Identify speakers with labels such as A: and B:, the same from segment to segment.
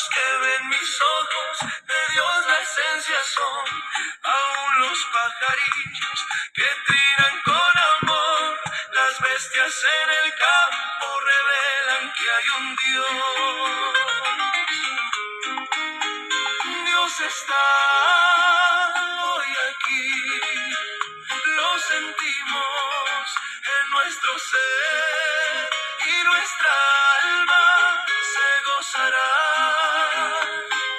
A: luz que ven mis ojos, de Dios la esencia son, aún los pajarillos que trinan con amor, las bestias en el campo revelan que hay un Dios. Dios está hoy aquí, lo sentimos en nuestro ser y nuestra alma se gozará,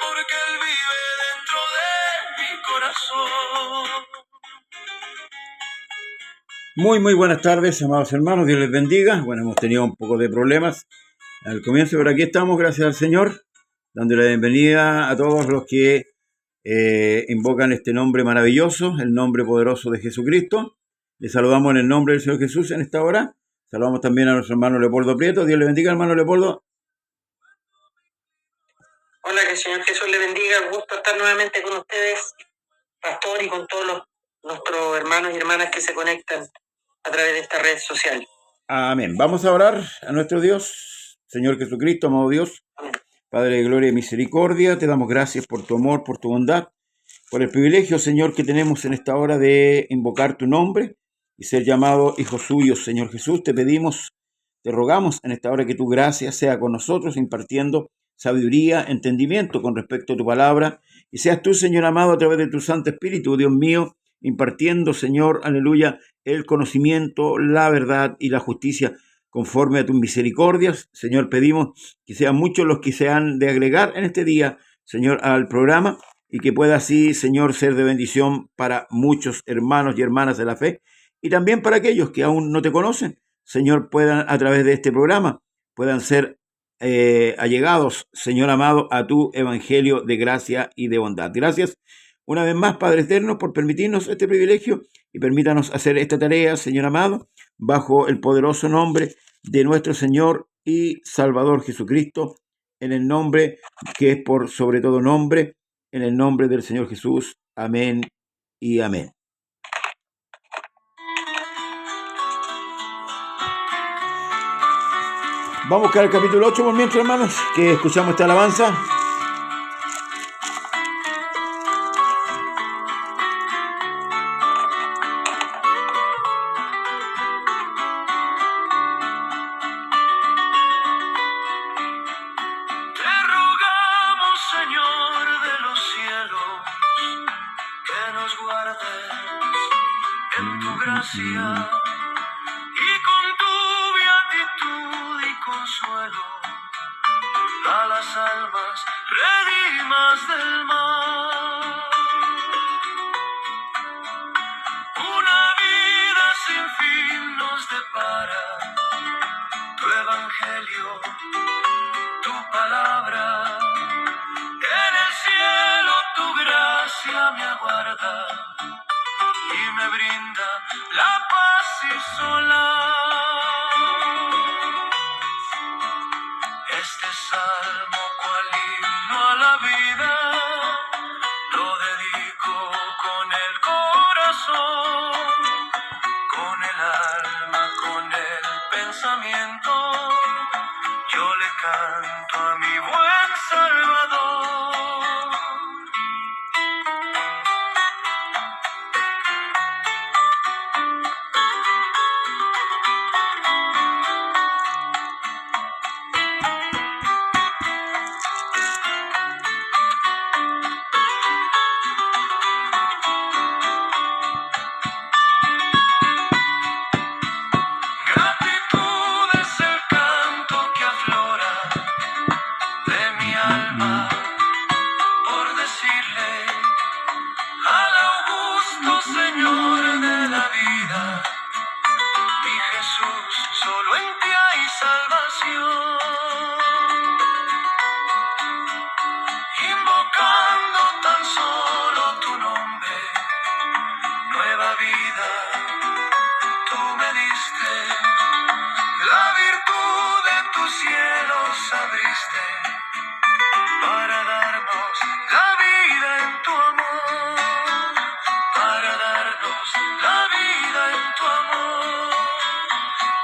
A: porque Él vive dentro de mi corazón.
B: Muy buenas tardes, amados hermanos, Dios les bendiga. Bueno, hemos tenido un poco de problemas al comienzo, pero aquí estamos, gracias al Señor, dándole la bienvenida a todos los que invocan este nombre maravilloso, el nombre poderoso de Jesucristo. Les saludamos en el nombre del Señor Jesús en esta hora. Saludamos también a nuestro hermano Leopoldo Prieto. Dios le bendiga, hermano Leopoldo.
C: Hola, que el Señor Jesús le bendiga. Gusto estar nuevamente con ustedes, pastor, y con todos nuestros hermanos y hermanas que se conectan a través de esta red social.
B: Amén. Vamos a orar a nuestro Dios, Señor Jesucristo, amado Dios.
C: Amén.
B: Padre de gloria y misericordia, te damos gracias por tu amor, por tu bondad, por el privilegio, Señor, que tenemos en esta hora de invocar tu nombre y ser llamado hijos suyos, Señor Jesús. Te pedimos, te rogamos en esta hora que tu gracia sea con nosotros, impartiendo sabiduría, entendimiento con respecto a tu palabra, y seas tú, Señor amado, a través de tu Santo Espíritu, Dios mío, impartiendo, Señor, aleluya, el conocimiento, la verdad y la justicia conforme a tus misericordias. Señor, pedimos que sean muchos los que se han de agregar en este día, Señor, al programa, y que pueda así, Señor, ser de bendición para muchos hermanos y hermanas de la fe, y también para aquellos que aún no te conocen, Señor, puedan a través de este programa, puedan ser allegados, Señor amado, a tu evangelio de gracia y de bondad. Gracias una vez más, Padre eterno, por permitirnos este privilegio y permítanos hacer esta tarea, Señor amado, bajo el poderoso nombre de nuestro Señor y Salvador Jesucristo, en el nombre que es por sobre todo nombre, en el nombre del Señor Jesús. Amén y amén. Vamos a buscar el capítulo 8 por mientras, hermanos, que escuchamos esta alabanza.
A: Y con tu beatitud y consuelo a las almas redimas del mal. Una vida sin fin nos depara tu evangelio, tu palabra. En el cielo tu gracia me aguarda y me brinda la paz y sola. Este salmo, cual himno a la vida, lo dedico con el corazón, con el alma, con el pensamiento. Yo le canto a mi buen Salvador.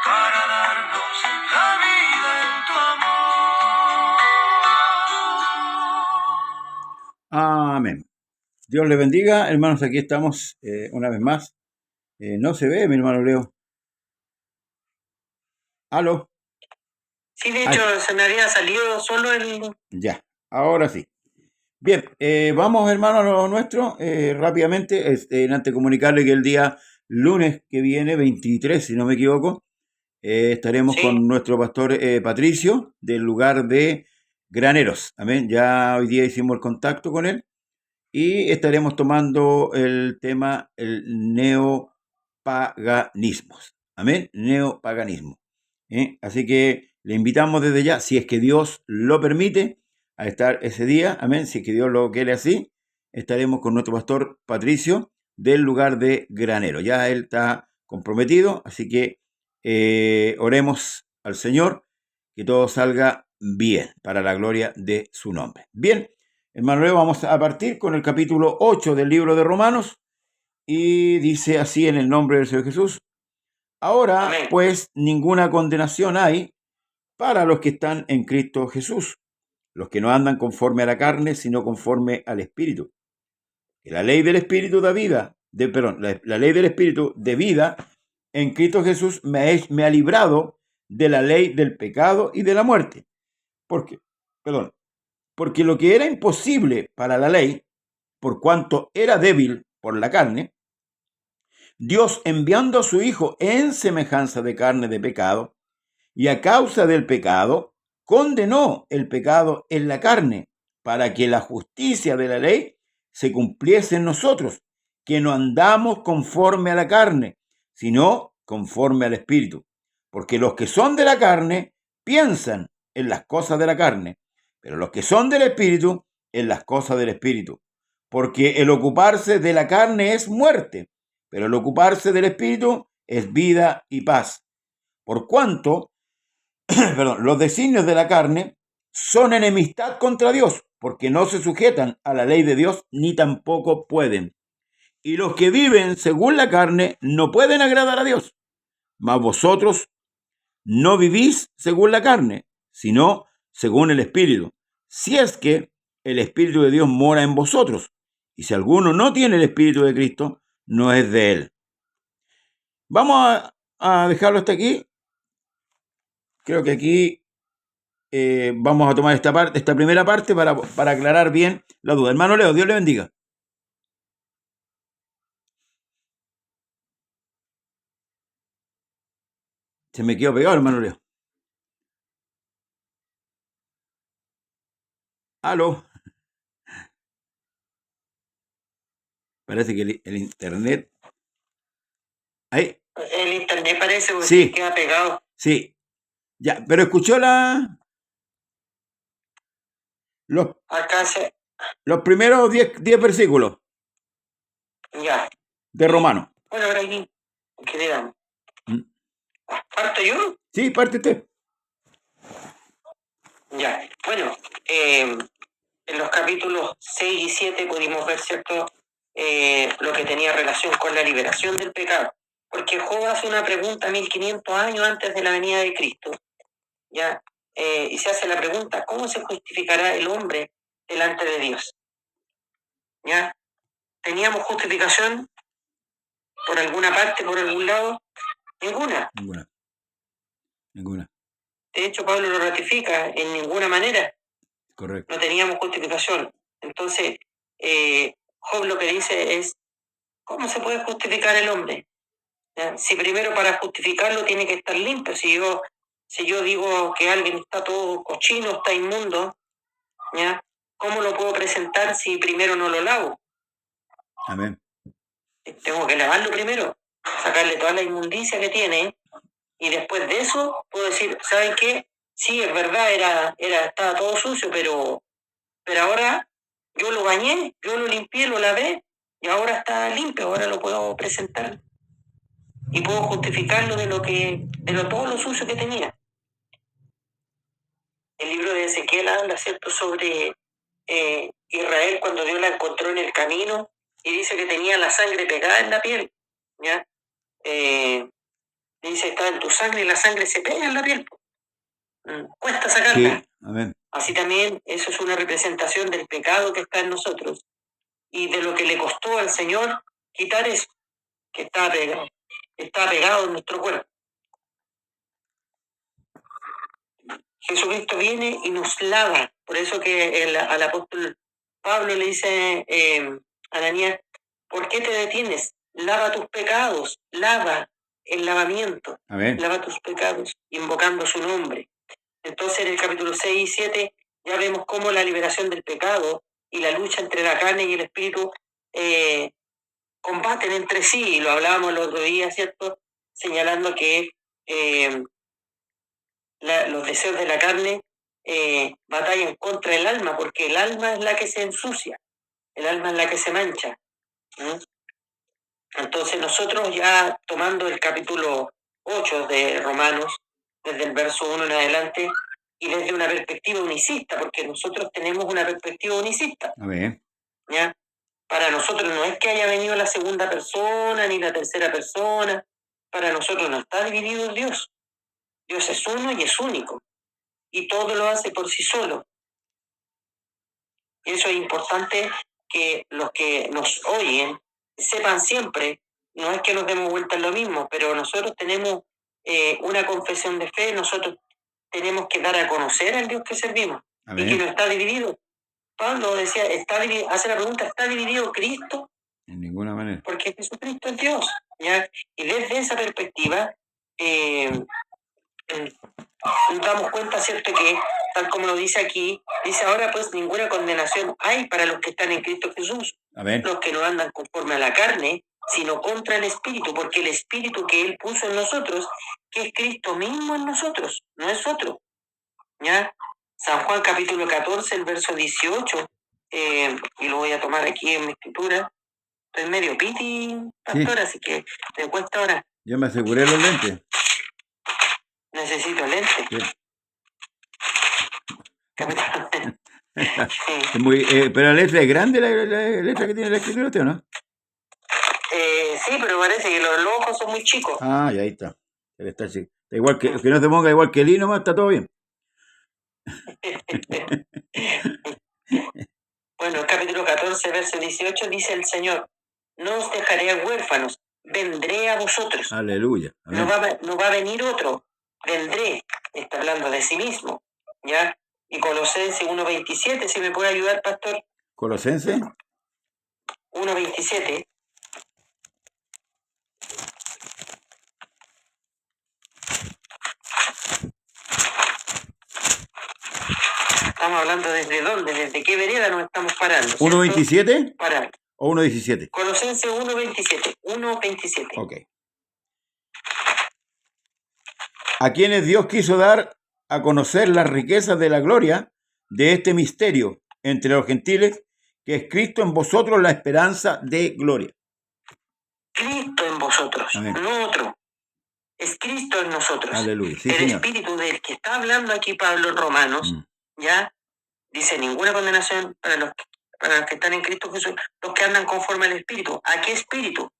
A: Para darnos la vida.
B: Dios le bendiga, hermanos, aquí estamos una vez más. No se ve, mi hermano Leo. ¿Aló?
C: Sí, de
B: Ay,
C: hecho, se me había salido solo el...
B: ya, ahora sí. Bien, vamos, hermano, a lo nuestro. Rápidamente, antes de comunicarle que el día lunes que viene, 23, si no me equivoco, estaremos
C: Sí,
B: con nuestro pastor Patricio del lugar de Graneros. Amén. Ya hoy día hicimos el contacto con él y estaremos tomando el tema, el neopaganismo. Amén. Neopaganismo. Así que le invitamos desde ya, si es que Dios lo permite, a estar ese día. Amén. Si es que Dios lo quiere así, estaremos con nuestro pastor Patricio del lugar de Granero. Ya él está comprometido, así que oremos al Señor que todo salga bien para la gloria de su nombre. Bien, hermano Leo, vamos a partir con el capítulo 8 del libro de Romanos y dice así en el nombre del Señor Jesús: ahora
C: amén.
B: pues ninguna condenación hay para los que están en Cristo Jesús, los que no andan conforme a la carne, sino conforme al Espíritu. Que la ley del Espíritu da vida, la ley del Espíritu de vida en Cristo Jesús me ha librado de la ley del pecado y de la muerte. Porque lo que era imposible para la ley, por cuanto era débil por la carne, Dios, enviando a su Hijo en semejanza de carne de pecado, y a causa del pecado, condenó el pecado en la carne, para que la justicia de la ley se cumpliese en nosotros, que no andamos conforme a la carne, sino conforme al Espíritu. Porque los que son de la carne piensan en las cosas de la carne, pero los que son del Espíritu en las cosas del Espíritu. Porque el ocuparse de la carne es muerte, pero el ocuparse del Espíritu es vida y paz. Por cuanto los designios de la carne son enemistad contra Dios, porque no se sujetan a la ley de Dios, ni tampoco pueden. Y los que viven según la carne no pueden agradar a Dios. Mas vosotros no vivís según la carne, sino según el Espíritu, si es que el Espíritu de Dios mora en vosotros. Y si alguno no tiene el Espíritu de Cristo, no es de él. Vamos a dejarlo hasta aquí. Creo que aquí vamos a tomar esta primera parte para aclarar bien la duda. Hermano Leo, Dios le bendiga. Se me quedó pegado, hermano Leo. Aló. Parece que el internet. Ahí.
C: El internet parece que
B: Sí,
C: queda pegado.
B: sí. Ya, pero escuchó los
C: Acá se...
B: primeros 10 versículos
C: Ya.
B: de Romano.
C: Bueno, ahora aquí, ¿qué le damos?
B: ¿Mm?
C: ¿Parto yo?
B: Sí, parte usted.
C: Ya. Bueno, en los capítulos 6 y 7 pudimos ver, ¿cierto?, lo que tenía relación con la liberación del pecado. Porque Job hace una pregunta 1500 años antes de la venida de Cristo, ¿ya? Y se hace la pregunta, ¿cómo se justificará el hombre delante de Dios? ¿Ya? ¿Teníamos justificación por alguna parte, por algún lado? Ninguna.
B: Ninguna.
C: De hecho, Pablo lo ratifica, en ninguna manera.
B: Correcto.
C: No teníamos justificación. Entonces, Job lo que dice es, ¿cómo se puede justificar el hombre? ¿Ya? Si primero para justificarlo tiene que estar limpio. Si yo digo que alguien está todo cochino, está inmundo, ¿ya? ¿Cómo lo puedo presentar si primero no lo lavo?
B: Amén.
C: Tengo que lavarlo primero, sacarle toda la inmundicia que tiene, y después de eso puedo decir, ¿saben qué? Sí, es verdad, estaba todo sucio, pero ahora yo lo bañé, yo lo limpié, lo lavé, y ahora está limpio, ahora lo puedo presentar. Y puedo justificarlo de todo lo sucio que tenía. El libro de Ezequiel habla, ¿cierto?, sobre Israel cuando Dios la encontró en el camino, y dice que tenía la sangre pegada en la piel, ¿ya? Dice, está en tu sangre y la sangre se pega en la piel. Cuesta sacarla.
B: Sí, amén.
C: Así también eso es una representación del pecado que está en nosotros. y de lo que le costó al Señor quitar eso que está pegado en nuestro cuerpo. Jesucristo viene y nos lava. Por eso que al apóstol Pablo le dice a Ananías, ¿por qué te detienes? Lava tus pecados, lava el lavamiento,
B: Amén.
C: lava tus pecados, invocando su nombre. Entonces en el capítulo 6 y 7 ya vemos cómo la liberación del pecado y la lucha entre la carne y el espíritu combaten entre sí, y lo hablábamos el otro día, ¿cierto? Señalando que los deseos de la carne batallan contra el alma, porque el alma es la que se ensucia, el alma es la que se mancha. ¿Mm? Entonces nosotros ya tomando el capítulo 8 de Romanos, desde el verso 1 en adelante, y desde una perspectiva unicista, porque nosotros tenemos una perspectiva unicista.
B: Amén.
C: ¿Ya? Para nosotros no es que haya venido la segunda persona ni la tercera persona, para nosotros no está dividido Dios. Dios es uno y es único, y todo lo hace por sí solo. Y eso es importante que los que nos oyen sepan siempre, no es que nos demos vuelta en lo mismo, pero nosotros tenemos una confesión de fe, nosotros tenemos que dar a conocer al Dios que servimos. Amén. Y que no está dividido. Pablo decía, hace la pregunta, ¿está dividido Cristo?
B: En ninguna manera.
C: Porque Jesucristo es Dios, ¿ya? Y desde esa perspectiva nos damos cuenta, ¿cierto?, que tal como lo dice aquí, dice ahora pues ninguna condenación hay para los que están en Cristo Jesús. Amén. Los que no andan conforme a la carne, sino contra el Espíritu, porque el Espíritu que Él puso en nosotros, que es Cristo mismo en nosotros, no es otro. ¿Ya? San Juan capítulo 14, el verso 18, y lo voy a tomar aquí en mi escritura. Estoy medio piti, pastor, sí. Así que me cuesta ahora.
B: Yo me aseguré los lentes.
C: Necesito lentes. Sí.
B: Es muy, pero la letra es grande, la letra que tiene la escritura, ¿usted o no?
C: Sí, pero parece que los ojos son muy chicos.
B: Ah, ya ahí está. Está chico. Igual que no te ponga igual que el nomás, está todo bien.
C: Bueno, el capítulo 14, verso 18 dice el Señor, no os dejaré huérfanos, vendré a vosotros.
B: Aleluya.
C: No va a venir otro, vendré. Está hablando de sí mismo, ¿ya? Y Colosenses 1.27, si me puede ayudar, pastor.
B: ¿Colosenses?
C: 1.27. Estamos hablando desde dónde, desde qué vereda nos estamos parando.
B: ¿1.27?
C: Parar.
B: ¿O 1.17?
C: Colosenses 1.27. 1.27.
B: Ok. A quienes Dios quiso dar a conocer las riquezas de la gloria de este misterio entre los gentiles, que es Cristo en vosotros, la esperanza de gloria.
C: Cristo en vosotros, amén. No otro. Es Cristo en nosotros.
B: Aleluya. Sí,
C: el
B: señor.
C: Espíritu del que está hablando aquí Pablo en Romanos, ya dice ninguna condenación para los que están en Cristo Jesús, los que andan conforme al Espíritu. ¿A qué Espíritu?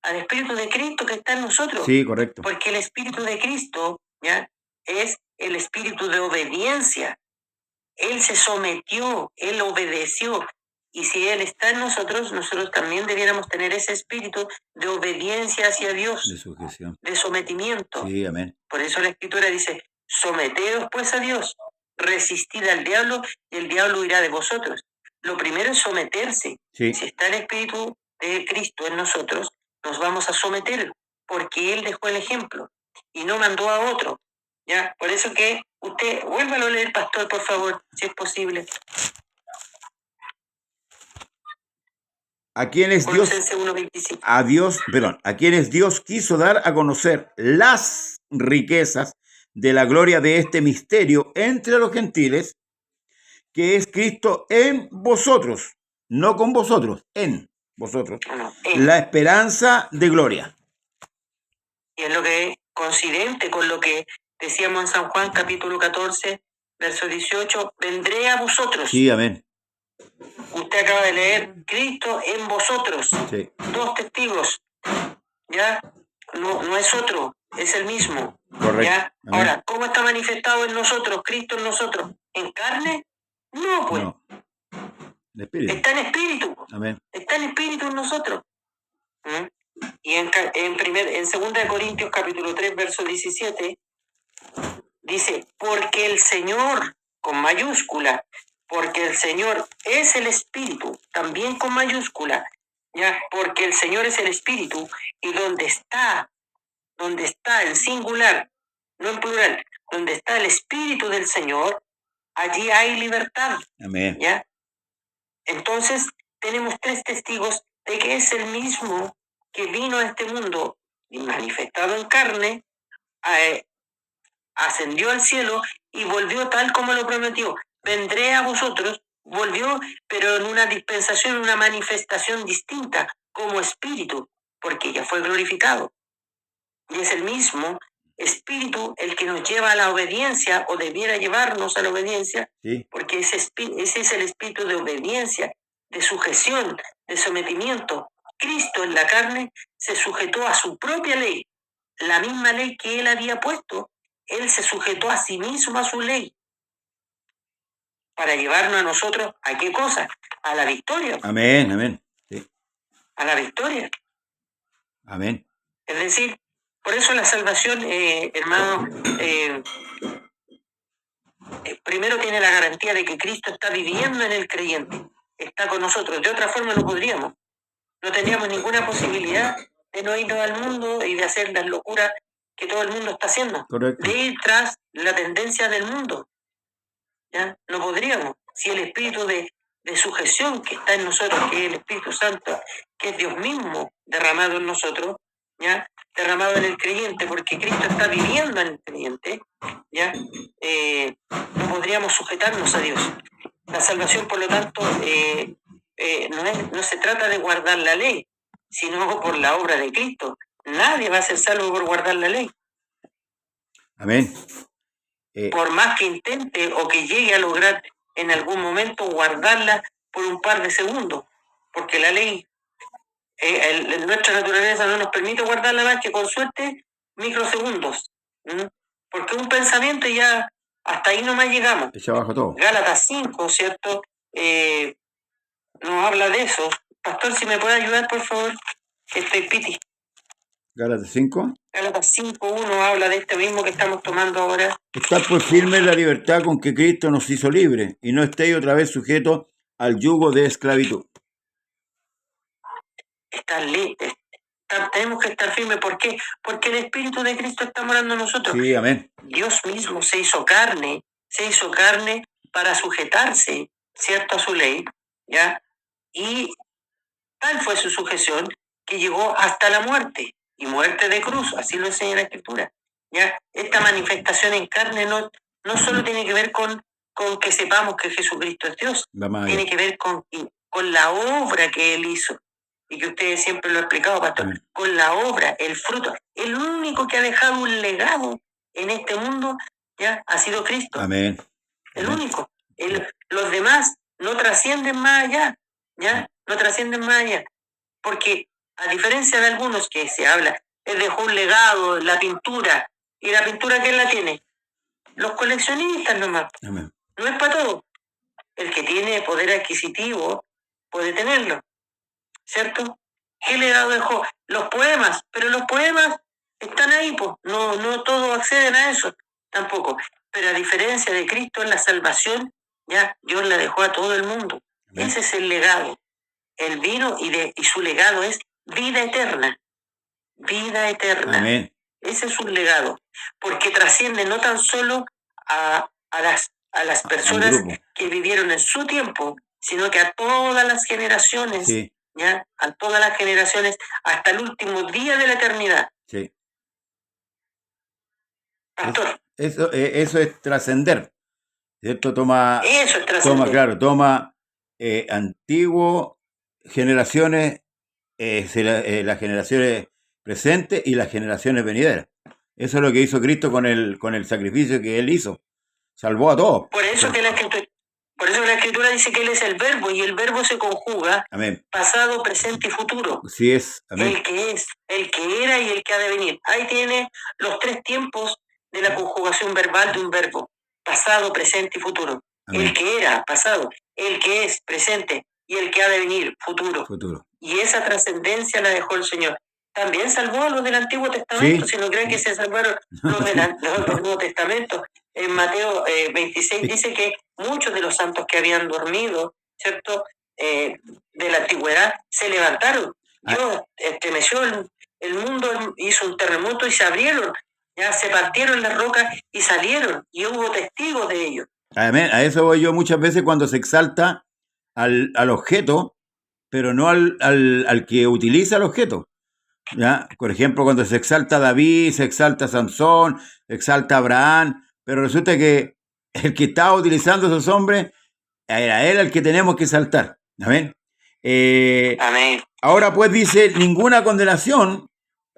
C: Al Espíritu de Cristo que está en nosotros.
B: Sí, correcto.
C: Porque el Espíritu de Cristo, ya, es el Espíritu de obediencia. Él se sometió, Él obedeció. Y si Él está en nosotros, nosotros también debiéramos tener ese espíritu de obediencia hacia Dios.
B: De sujeción.
C: De sometimiento.
B: Sí, amén.
C: Por eso la Escritura dice, someteos pues a Dios, resistid al diablo y el diablo huirá de vosotros. Lo primero es someterse.
B: Sí.
C: Si está el Espíritu de Cristo en nosotros, nos vamos a someter, porque Él dejó el ejemplo y no mandó a otro. ¿Ya? Por eso que usted, vuélvalo a leer, pastor, por favor, si es posible.
B: A quienes Dios quiso dar a conocer las riquezas de la gloria de este misterio entre los gentiles, que es Cristo en vosotros, no con vosotros, en vosotros, la esperanza de gloria.
C: Y es lo que es coincidente con lo que decíamos en San Juan capítulo 14, verso 18, vendré a vosotros.
B: Sí, amén.
C: Usted acaba de leer, Cristo en vosotros.
B: Sí.
C: 2 testigos. ¿Ya? No es otro, es el mismo.
B: Correcto.
C: ¿Ya? Ahora, ¿cómo está manifestado en nosotros, Cristo en nosotros? ¿En carne? No, pues.
B: El Espíritu.
C: Está en espíritu.
B: Amén.
C: Está en espíritu en nosotros. Y en 2 Corintios capítulo 3, verso 17, dice, porque el Señor, con mayúscula, porque el Señor es el Espíritu, también con mayúscula, ¿ya? Porque el Señor es el Espíritu, y donde está en singular, no en plural, donde está el Espíritu del Señor, allí hay libertad.
B: Amén.
C: ¿Ya? Entonces, tenemos 3 testigos de que es el mismo que vino a este mundo y manifestado en carne, ascendió al cielo y volvió tal como lo prometió. Vendré a vosotros, volvió, pero en una dispensación, una manifestación distinta, como espíritu, porque ya fue glorificado. Y es el mismo espíritu el que nos lleva a la obediencia, o debiera llevarnos a la obediencia,
B: Sí.
C: porque ese es el espíritu de obediencia, de sujeción, de sometimiento. Cristo en la carne se sujetó a su propia ley, la misma ley que él había puesto. Él se sujetó a sí mismo a su ley para llevarnos a nosotros ¿a qué cosa? A la victoria.
B: Amén, amén. Sí.
C: A la victoria.
B: Amén.
C: Es decir, por eso la salvación, hermano, primero tiene la garantía de que Cristo está viviendo en el creyente, está con nosotros. De otra forma no podríamos. No tendríamos ninguna posibilidad de no irnos al mundo y de hacer las locuras que todo el mundo está haciendo.
B: Correcto.
C: De ir tras la tendencia del mundo. ¿Ya? No podríamos. Si el espíritu de sujeción que está en nosotros, que es el Espíritu Santo, que es Dios mismo derramado en nosotros, ¿ya? Derramado en el creyente, porque Cristo está viviendo en el creyente, ¿ya? No podríamos sujetarnos a Dios. La salvación, por lo tanto, no se trata de guardar la ley, sino por la obra de Cristo. Nadie va a ser salvo por guardar la ley.
B: Amén.
C: Por más que intente o que llegue a lograr en algún momento guardarla por un par de segundos, porque la ley, nuestra naturaleza no nos permite guardarla más que con suerte microsegundos, porque un pensamiento y ya hasta ahí nomás llegamos.
B: Echa abajo todo.
C: Gálatas 5, ¿cierto? Nos habla de eso. Pastor, si me puede ayudar, por favor, que estoy piti.
B: Gálatas 5.
C: Gálatas 5.1 habla de este mismo que estamos tomando ahora.
B: Estad pues firme en la libertad con que Cristo nos hizo libres, y no estéis otra vez sujetos al yugo de esclavitud.
C: Tenemos que estar firmes. ¿Por qué? Porque el Espíritu de Cristo está morando en nosotros.
B: Sí, amén.
C: Dios mismo se hizo carne para sujetarse, ¿cierto?, a su ley, ¿ya? Y tal fue su sujeción que llegó hasta la muerte, y muerte de cruz, así lo enseña la Escritura, ¿ya? Esta manifestación en carne no solo tiene que ver con que sepamos que Jesucristo es Dios, tiene que ver con la obra que Él hizo, y que ustedes siempre lo han explicado, pastor, amén, con la obra, el fruto. El único que ha dejado un legado en este mundo, ¿ya?, ha sido Cristo.
B: Amén.
C: El
B: amén.
C: único. Los demás no trascienden más allá, ¿ya? No trascienden más allá. Porque, a diferencia de algunos que se habla, él dejó un legado, la pintura. ¿Y la pintura quién la tiene? Los coleccionistas nomás.
B: Amén.
C: No es para todo. El que tiene poder adquisitivo puede tenerlo, ¿cierto? ¿Qué legado dejó? Los poemas. Pero los poemas están ahí, pues. No todos acceden a eso, tampoco. Pero a diferencia de Cristo en la salvación, ya Dios la dejó a todo el mundo. Amén. Ese es el legado. Él vino y su legado es vida eterna. Vida eterna.
B: Amén.
C: Ese es un legado. Porque trasciende no tan solo a las personas que vivieron en su tiempo, sino que a todas las generaciones, sí, ¿ya? A todas las generaciones, hasta el último día de la eternidad.
B: Sí.
C: Pastor.
B: Eso es trascender, ¿cierto? Toma antiguo, generaciones, las generaciones presentes y las generaciones venideras. Eso es lo que hizo Cristo con el sacrificio que Él hizo. Salvó a todos.
C: Por eso que la Escritura dice que Él es el Verbo, y el Verbo se conjuga, amén, pasado, presente y futuro.
B: Sí es. Amén.
C: El que es, el que era y el que ha de venir. Ahí tiene los 3 tiempos de la conjugación verbal de un verbo: pasado, presente y futuro. Amén. El que era, pasado; el que es, presente; y el que ha de venir, futuro. Y esa trascendencia la dejó el Señor. También salvó a los del Antiguo Testamento,
B: Sí.
C: si no creen que se salvaron los del Nuevo Testamento. En Mateo 26 dice que muchos de los santos que habían dormido, ¿cierto? De la antigüedad, se levantaron. Dios estremeció el mundo, hizo un terremoto y se abrieron, ya se partieron las rocas y salieron, y hubo testigos de ellos.
B: Amén. A eso voy yo muchas veces cuando se exalta al objeto, pero no al que utiliza el objeto. ¿Ya? Por ejemplo, cuando se exalta David, se exalta Sansón, se exalta Abraham, pero resulta que el que estaba utilizando a esos hombres era él el que tenemos que exaltar. Amén.
C: Amén.
B: Ahora pues dice, ninguna condenación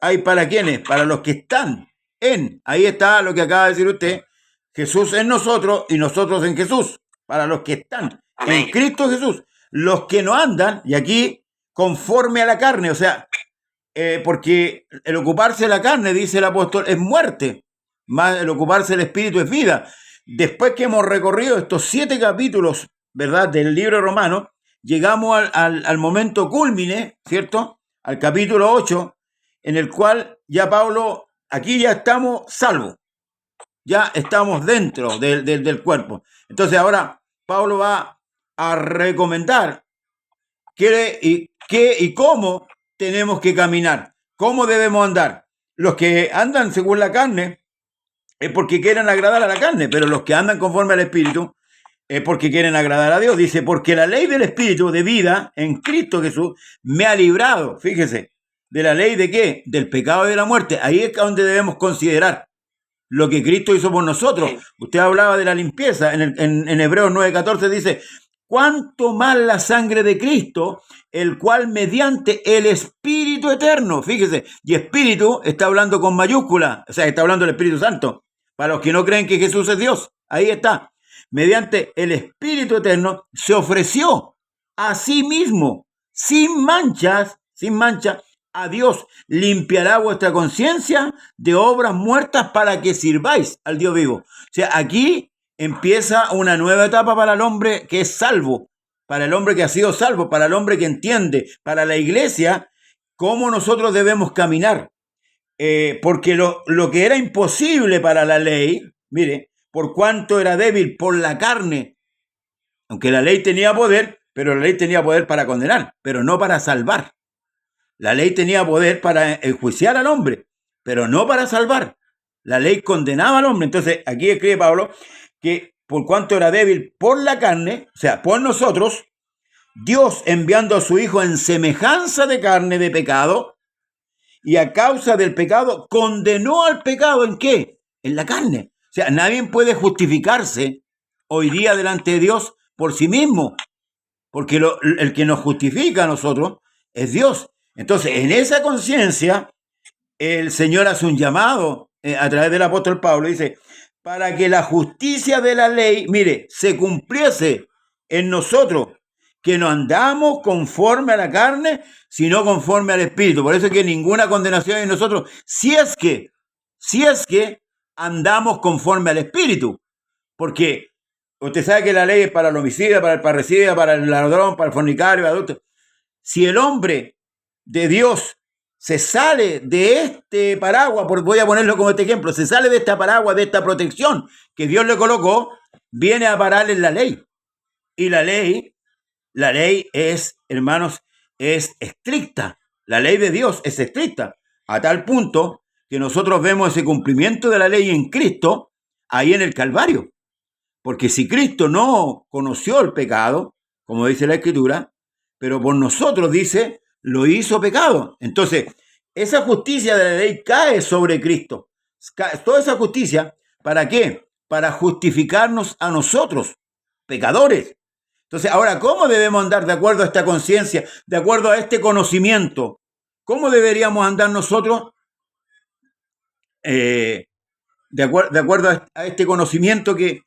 B: hay para quienes, para los que están en. Ahí está lo que acaba de decir usted. Jesús en nosotros y nosotros en Jesús. Para los que están
C: Amén.
B: en Cristo Jesús. Los que no andan, y aquí conforme a la carne, o sea, porque el ocuparse de la carne, dice el apóstol, es muerte, más el ocuparse del espíritu es vida. Después que hemos recorrido estos 7 capítulos, ¿verdad?, del libro romano, llegamos al momento cúlmine, ¿cierto?, al capítulo 8, en el cual ya Pablo, aquí ya estamos salvos, ya estamos dentro del cuerpo. Entonces ahora Pablo va a recomendar qué y cómo tenemos que caminar, cómo debemos andar. Los que andan según la carne es porque quieren agradar a la carne, pero los que andan conforme al Espíritu es porque quieren agradar a Dios. Dice, porque la ley del Espíritu de vida en Cristo Jesús me ha librado, fíjese, de la ley de qué, del pecado y de la muerte. Ahí es donde debemos considerar lo que Cristo hizo por nosotros. Usted hablaba de la limpieza, en Hebreos 9:14 dice, cuánto más la sangre de Cristo, el cual mediante el Espíritu Eterno, fíjese, y Espíritu está hablando con mayúscula, o sea, está hablando del Espíritu Santo, para los que no creen que Jesús es Dios, ahí está, mediante el Espíritu Eterno se ofreció a sí mismo, sin mancha, a Dios, limpiará vuestra conciencia de obras muertas para que sirváis al Dios vivo. O sea, aquí empieza una nueva etapa para el hombre que es salvo, para el hombre que ha sido salvo, para el hombre que entiende, para la iglesia, cómo nosotros debemos caminar. Porque lo que era imposible para la ley, mire, por cuanto era débil por la carne, aunque la ley tenía poder, pero la ley tenía poder para condenar, pero no para salvar. La ley tenía poder para enjuiciar al hombre, pero no para salvar. La ley condenaba al hombre. Entonces, aquí escribe Pablo que por cuanto era débil por la carne, o sea, por nosotros, Dios enviando a su Hijo en semejanza de carne de pecado, y a causa del pecado, condenó al pecado ¿en qué? En la carne. O sea, nadie puede justificarse hoy día delante de Dios por sí mismo, porque el que nos justifica a nosotros es Dios. Entonces, en esa conciencia, el Señor hace un llamado a través del apóstol Pablo, dice, para que la justicia de la ley, mire, se cumpliese en nosotros, que no andamos conforme a la carne, sino conforme al Espíritu. Por eso es que ninguna condenación en nosotros, si es que andamos conforme al Espíritu. Porque usted sabe que la ley es para el homicida, para el parricida, para el ladrón, para el fornicario, el adulto. Si el hombre de Dios se sale de este paraguas, voy a ponerlo como este ejemplo, se sale de esta paraguas, de esta protección que Dios le colocó, viene a parar en la ley. Y la ley es, hermanos, es estricta. La ley de Dios es estricta, a tal punto que nosotros vemos ese cumplimiento de la ley en Cristo, ahí en el Calvario. Porque si Cristo no conoció el pecado, como dice la Escritura, pero por nosotros, dice, lo hizo pecado. Entonces, esa justicia de la ley cae sobre Cristo. Toda esa justicia, ¿para qué? Para justificarnos a nosotros, pecadores. Entonces, ahora, ¿cómo debemos andar de acuerdo a esta conciencia, de acuerdo a este conocimiento? ¿Cómo deberíamos andar nosotros de acuerdo a este conocimiento que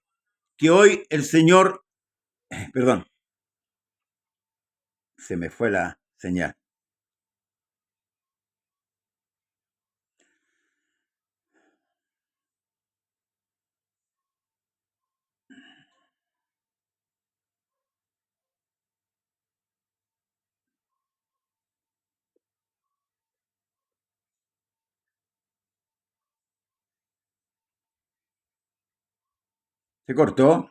B: hoy el Señor, perdón, se me fue la señal. Se cortó.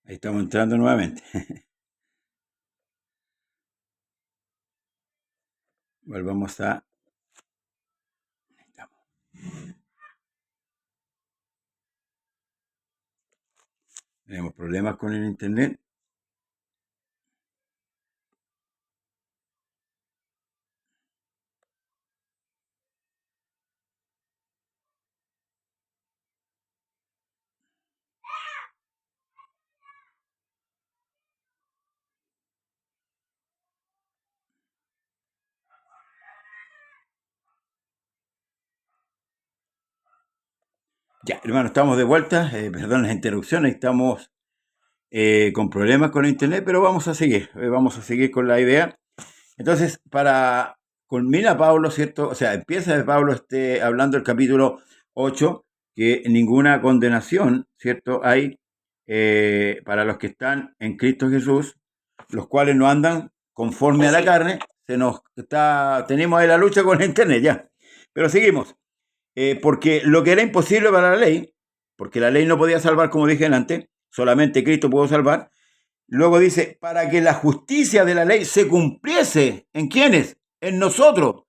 B: Ahí estamos entrando nuevamente. Volvamos a... Tenemos problemas con el internet. Ya, hermano, estamos de vuelta. Perdón las interrupciones, estamos con problemas con el internet, pero vamos a seguir con la idea. Entonces, culmina Pablo, ¿cierto? O sea, empieza de Pablo hablando el capítulo 8, que ninguna condenación, ¿cierto? Hay para los que están en Cristo Jesús, los cuales no andan conforme a la carne. Tenemos ahí la lucha con el internet ya. Pero seguimos. Porque lo que era imposible para la ley, porque la ley no podía salvar, como dije antes, solamente Cristo pudo salvar. Luego dice, para que la justicia de la ley se cumpliese, ¿en quiénes? En nosotros,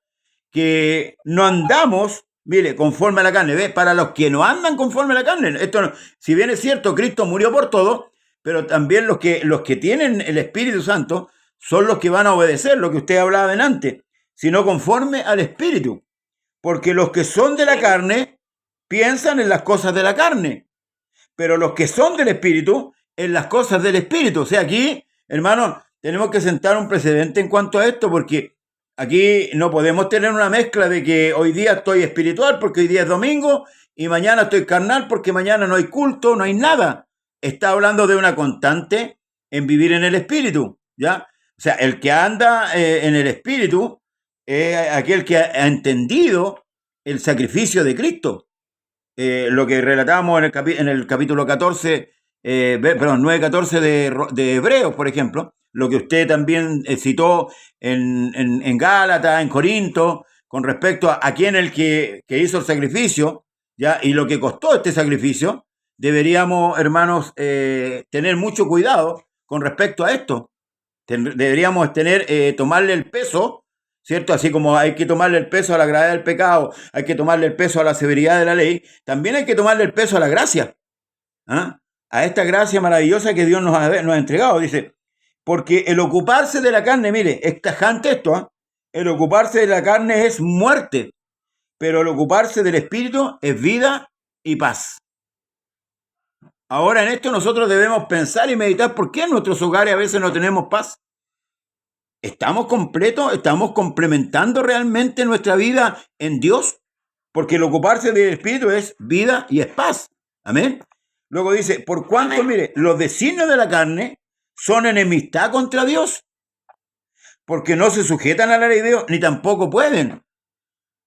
B: que no andamos, mire, conforme a la carne, ¿ves? Para los que no andan conforme a la carne. Esto no, si bien es cierto, Cristo murió por todo, pero también los que tienen el Espíritu Santo son los que van a obedecer, lo que usted hablaba antes, sino conforme al Espíritu. Porque los que son de la carne piensan en las cosas de la carne, pero los que son del Espíritu, en las cosas del Espíritu. O sea, aquí, hermano, tenemos que sentar un precedente en cuanto a esto, porque aquí no podemos tener una mezcla de que hoy día estoy espiritual porque hoy día es domingo y mañana estoy carnal porque mañana no hay culto, no hay nada. Está hablando de una constante en vivir en el Espíritu, ¿ya? O sea, el que anda en el Espíritu es aquel que ha entendido el sacrificio de Cristo. Lo que relatamos en el capítulo 14, 9-14 de Hebreos, por ejemplo, lo que usted también citó en Gálatas, en Corinto, con respecto a quién el que hizo el sacrificio, ¿ya? Y lo que costó este sacrificio, deberíamos, hermanos, tener mucho cuidado con respecto a esto. Deberíamos tomarle el peso, ¿cierto? Así como hay que tomarle el peso a la gravedad del pecado, hay que tomarle el peso a la severidad de la ley, también hay que tomarle el peso a la gracia, ¿ah? A esta gracia maravillosa que Dios nos ha entregado. Dice, porque el ocuparse de la carne, mire, es tajante esto, ¿ah? El ocuparse de la carne es muerte, pero el ocuparse del Espíritu es vida y paz. Ahora en esto nosotros debemos pensar y meditar por qué en nuestros hogares a veces no tenemos paz. ¿Estamos completos? ¿Estamos complementando realmente nuestra vida en Dios? Porque el ocuparse del Espíritu es vida y es paz. Amén. Luego dice, por cuanto, mire, los designios de la carne son enemistad contra Dios, porque no se sujetan a la ley de Dios, ni tampoco pueden.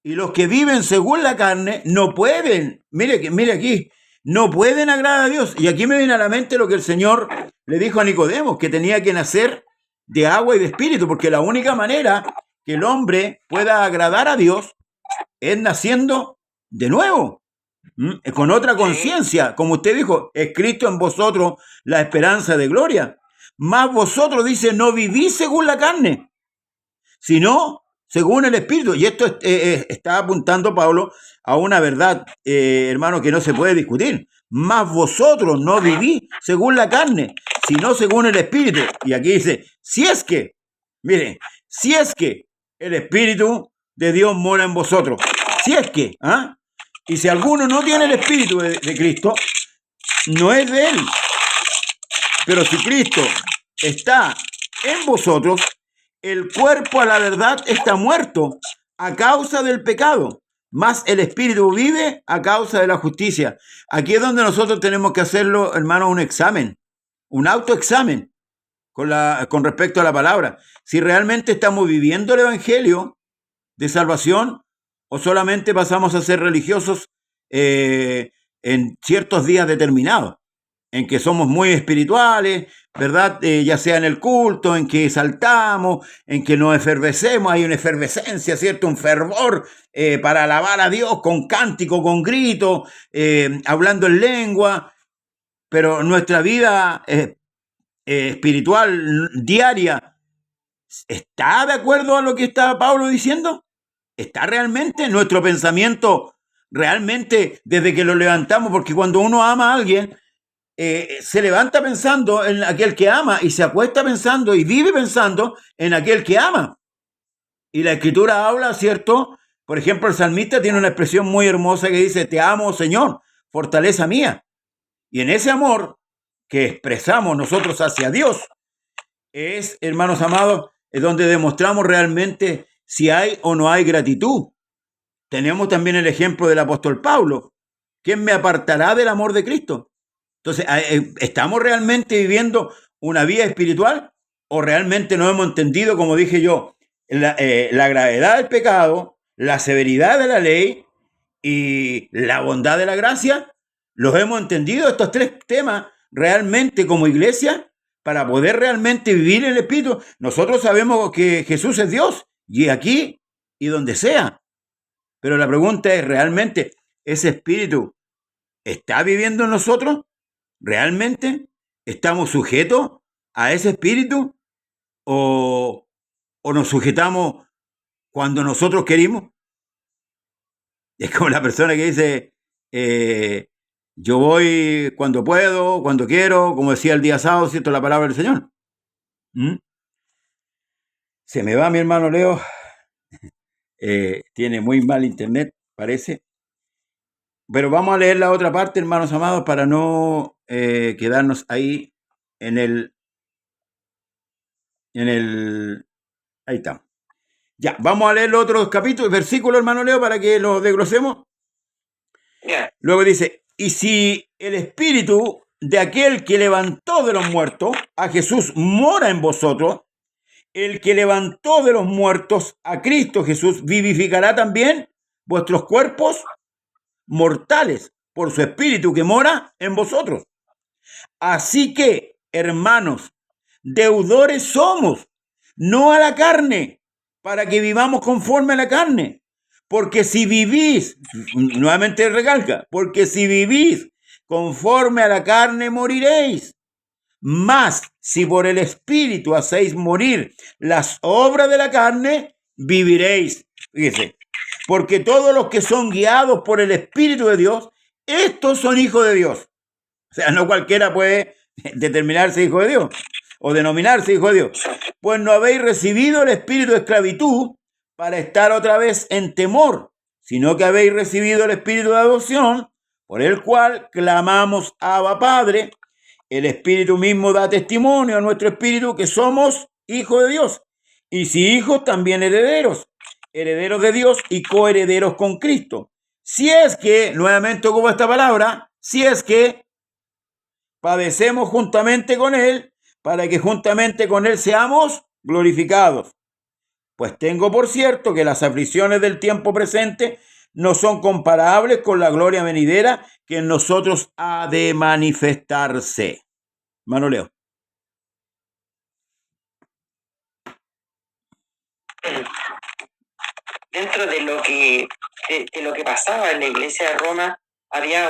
B: Y los que viven según la carne no pueden. Mire aquí, no pueden agradar a Dios. Y aquí me viene a la mente lo que el Señor le dijo a Nicodemo, que tenía que nacer de agua y de espíritu, porque la única manera que el hombre pueda agradar a Dios es naciendo de nuevo, con otra conciencia. Como usted dijo, es Cristo en vosotros la esperanza de gloria. Más vosotros, dice, no vivís según la carne, sino según el Espíritu. Y esto está apuntando Pablo a una verdad, hermano, que no se puede discutir. Más vosotros no vivís según la carne, sino según el Espíritu. Y aquí dice, si es que, miren, si es que el Espíritu de Dios mora en vosotros. Si es que, ¿ah? Y si alguno no tiene el Espíritu de Cristo, no es de él. Pero si Cristo está en vosotros, el cuerpo a la verdad está muerto a causa del pecado, mas el Espíritu vive a causa de la justicia. Aquí es donde nosotros tenemos que hacerlo, hermano, un examen, un autoexamen con respecto a la palabra. Si realmente estamos viviendo el Evangelio de salvación ¿O solamente pasamos a ser religiosos en ciertos días determinados, en que somos muy espirituales, ¿verdad? Ya sea en el culto, en que saltamos, en que nos efervescemos, hay una efervescencia, ¿cierto? Un fervor para alabar a Dios con cántico, con grito, hablando en lengua, pero nuestra vida espiritual diaria ¿está de acuerdo a lo que está Pablo diciendo? ¿Está realmente nuestro pensamiento realmente desde que lo levantamos? Porque cuando uno ama a alguien, se levanta pensando en aquel que ama y se acuesta pensando y vive pensando en aquel que ama. Y la Escritura habla, ¿cierto? Por ejemplo, el salmista tiene una expresión muy hermosa que dice, te amo, Señor, fortaleza mía. Y en ese amor que expresamos nosotros hacia Dios, es, hermanos amados, es donde demostramos realmente si hay o no hay gratitud. Tenemos también el ejemplo del apóstol Pablo. ¿Quién me apartará del amor de Cristo? Entonces, ¿estamos realmente viviendo una vida espiritual o realmente no hemos entendido, como dije yo, la gravedad del pecado, la severidad de la ley y la bondad de la gracia? ¿Los hemos entendido estos tres temas realmente como iglesia para poder realmente vivir el Espíritu? Nosotros sabemos que Jesús es Dios y aquí y donde sea. Pero la pregunta es, ¿realmente ese Espíritu está viviendo en nosotros? ¿Realmente estamos sujetos a ese Espíritu? ¿O nos sujetamos cuando nosotros queremos? Es como la persona que dice, yo voy cuando puedo, cuando quiero, como decía el día sábado, ¿cierto? La palabra del Señor. ¿Mm? Se me va mi hermano Leo. Tiene muy mal internet, parece. Pero vamos a leer la otra parte, hermanos amados, para no quedarnos ahí en el... Ahí está. Ya, vamos a leer los otros capítulos, versículos, hermano Leo, para que los desglosemos.
C: Yeah.
B: Luego dice, y si el espíritu de aquel que levantó de los muertos a Jesús mora en vosotros, el que levantó de los muertos a Cristo Jesús vivificará también vuestros cuerpos mortales por su espíritu que mora en vosotros. Así que, hermanos, deudores somos, no a la carne, para que vivamos conforme a la carne. Porque si vivís, nuevamente recalca, porque si vivís conforme a la carne moriréis. Mas si por el Espíritu hacéis morir las obras de la carne, viviréis. Fíjese, porque todos los que son guiados por el Espíritu de Dios, estos son hijos de Dios. O sea, no cualquiera puede determinarse hijo de Dios o denominarse hijo de Dios. Pues no habéis recibido el espíritu de esclavitud para estar otra vez en temor, sino que habéis recibido el espíritu de adopción, por el cual clamamos Abba Padre. El Espíritu mismo da testimonio a nuestro espíritu que somos hijos de Dios. Y si hijos, también herederos, herederos de Dios y coherederos con Cristo. Si es que, nuevamente ocupo esta palabra, si es que padecemos juntamente con Él, para que juntamente con Él seamos glorificados. Pues tengo por cierto que las aflicciones del tiempo presente no son comparables con la gloria venidera que en nosotros ha de manifestarse. Hermano Leo.
C: Dentro de lo que pasaba en la iglesia de Roma, había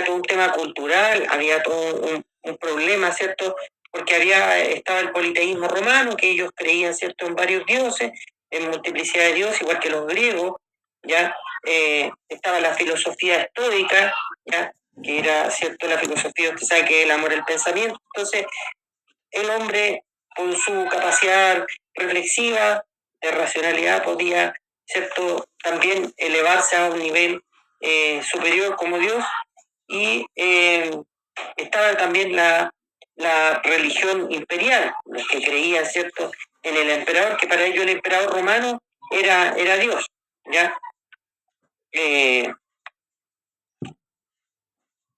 C: todo un tema cultural, había todo un problema, ¿cierto? Porque estaba el politeísmo romano, que ellos creían, ¿cierto?, en varios dioses, en multiplicidad de dioses, igual que los griegos, ¿ya? Estaba la filosofía estoica, ¿ya? Que era, ¿cierto?, la filosofía, usted sabe que es el amor al pensamiento. Entonces, el hombre, con su capacidad reflexiva, de racionalidad, podía, ¿cierto?, también elevarse a un nivel superior como Dios. Y estaba también la religión imperial, los que creían, ¿cierto?, en el emperador, que para ellos el emperador romano era Dios, ¿ya?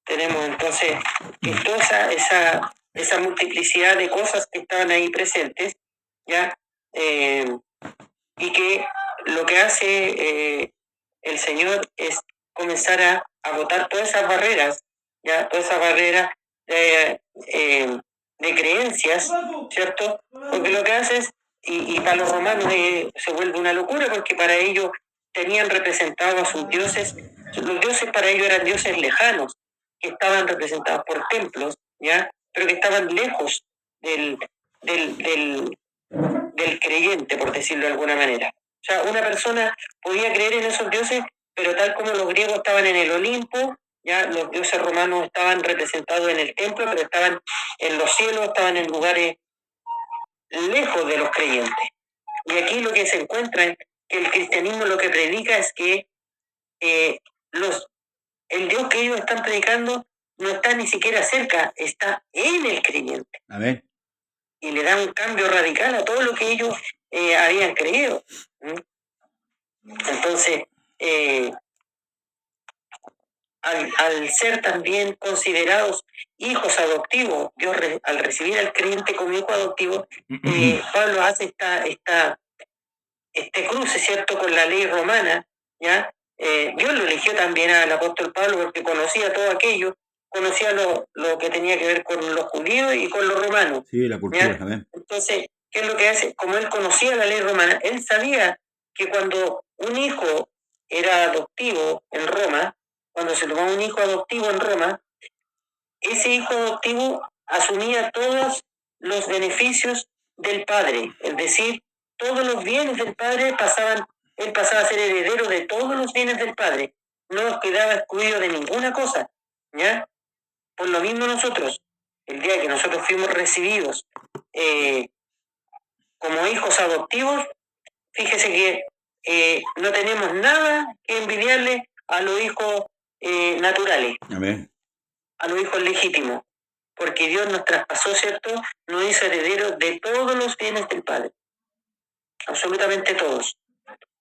C: Tenemos entonces toda esa multiplicidad de cosas que estaban ahí presentes, ¿ya? Y que lo que hace el Señor es comenzar a botar todas esas barreras, ya todas esas barreras de creencias, ¿cierto? Porque lo que hace es, y para los romanos se vuelve una locura, porque para ellos tenían representados a sus dioses, los dioses para ellos eran dioses lejanos, que estaban representados por templos, ¿ya? Pero que estaban lejos del creyente, por decirlo de alguna manera. O sea, una persona podía creer en esos dioses, pero tal como los griegos estaban en el Olimpo, ya los dioses romanos estaban representados en el templo, pero estaban en los cielos, estaban en lugares lejos de los creyentes. Y aquí lo que se encuentra es que el cristianismo lo que predica es que el Dios que ellos están predicando no está ni siquiera cerca, está en el creyente.
B: Amén.
C: Y le da un cambio radical a todo lo que ellos habían creído. Entonces, al ser también considerados hijos adoptivos, Dios al recibir al creyente como hijo adoptivo, Pablo hace este cruce, ¿cierto?, con la ley romana, ¿ya? Dios lo eligió también al apóstol Pablo porque conocía todo aquello, conocía lo que tenía que ver con los judíos y con los romanos.
B: Sí, la cultura también.
C: Entonces, ¿qué es lo que hace? Como él conocía la ley romana, él sabía que cuando un hijo era adoptivo en Roma, cuando se tomaba un hijo adoptivo en Roma, ese hijo adoptivo asumía todos los beneficios del padre, es decir, todos los bienes del padre él pasaba a ser heredero de todos los bienes del padre, no quedaba excluido de ninguna cosa, ¿ya? Por lo mismo nosotros, el día que nosotros fuimos recibidos como hijos adoptivos, fíjese que no tenemos nada que envidiarle a los hijos naturales.
B: Amén.
C: A los hijos legítimos, porque Dios nos traspasó, ¿cierto? Nos hizo herederos de todos los bienes del Padre, absolutamente todos.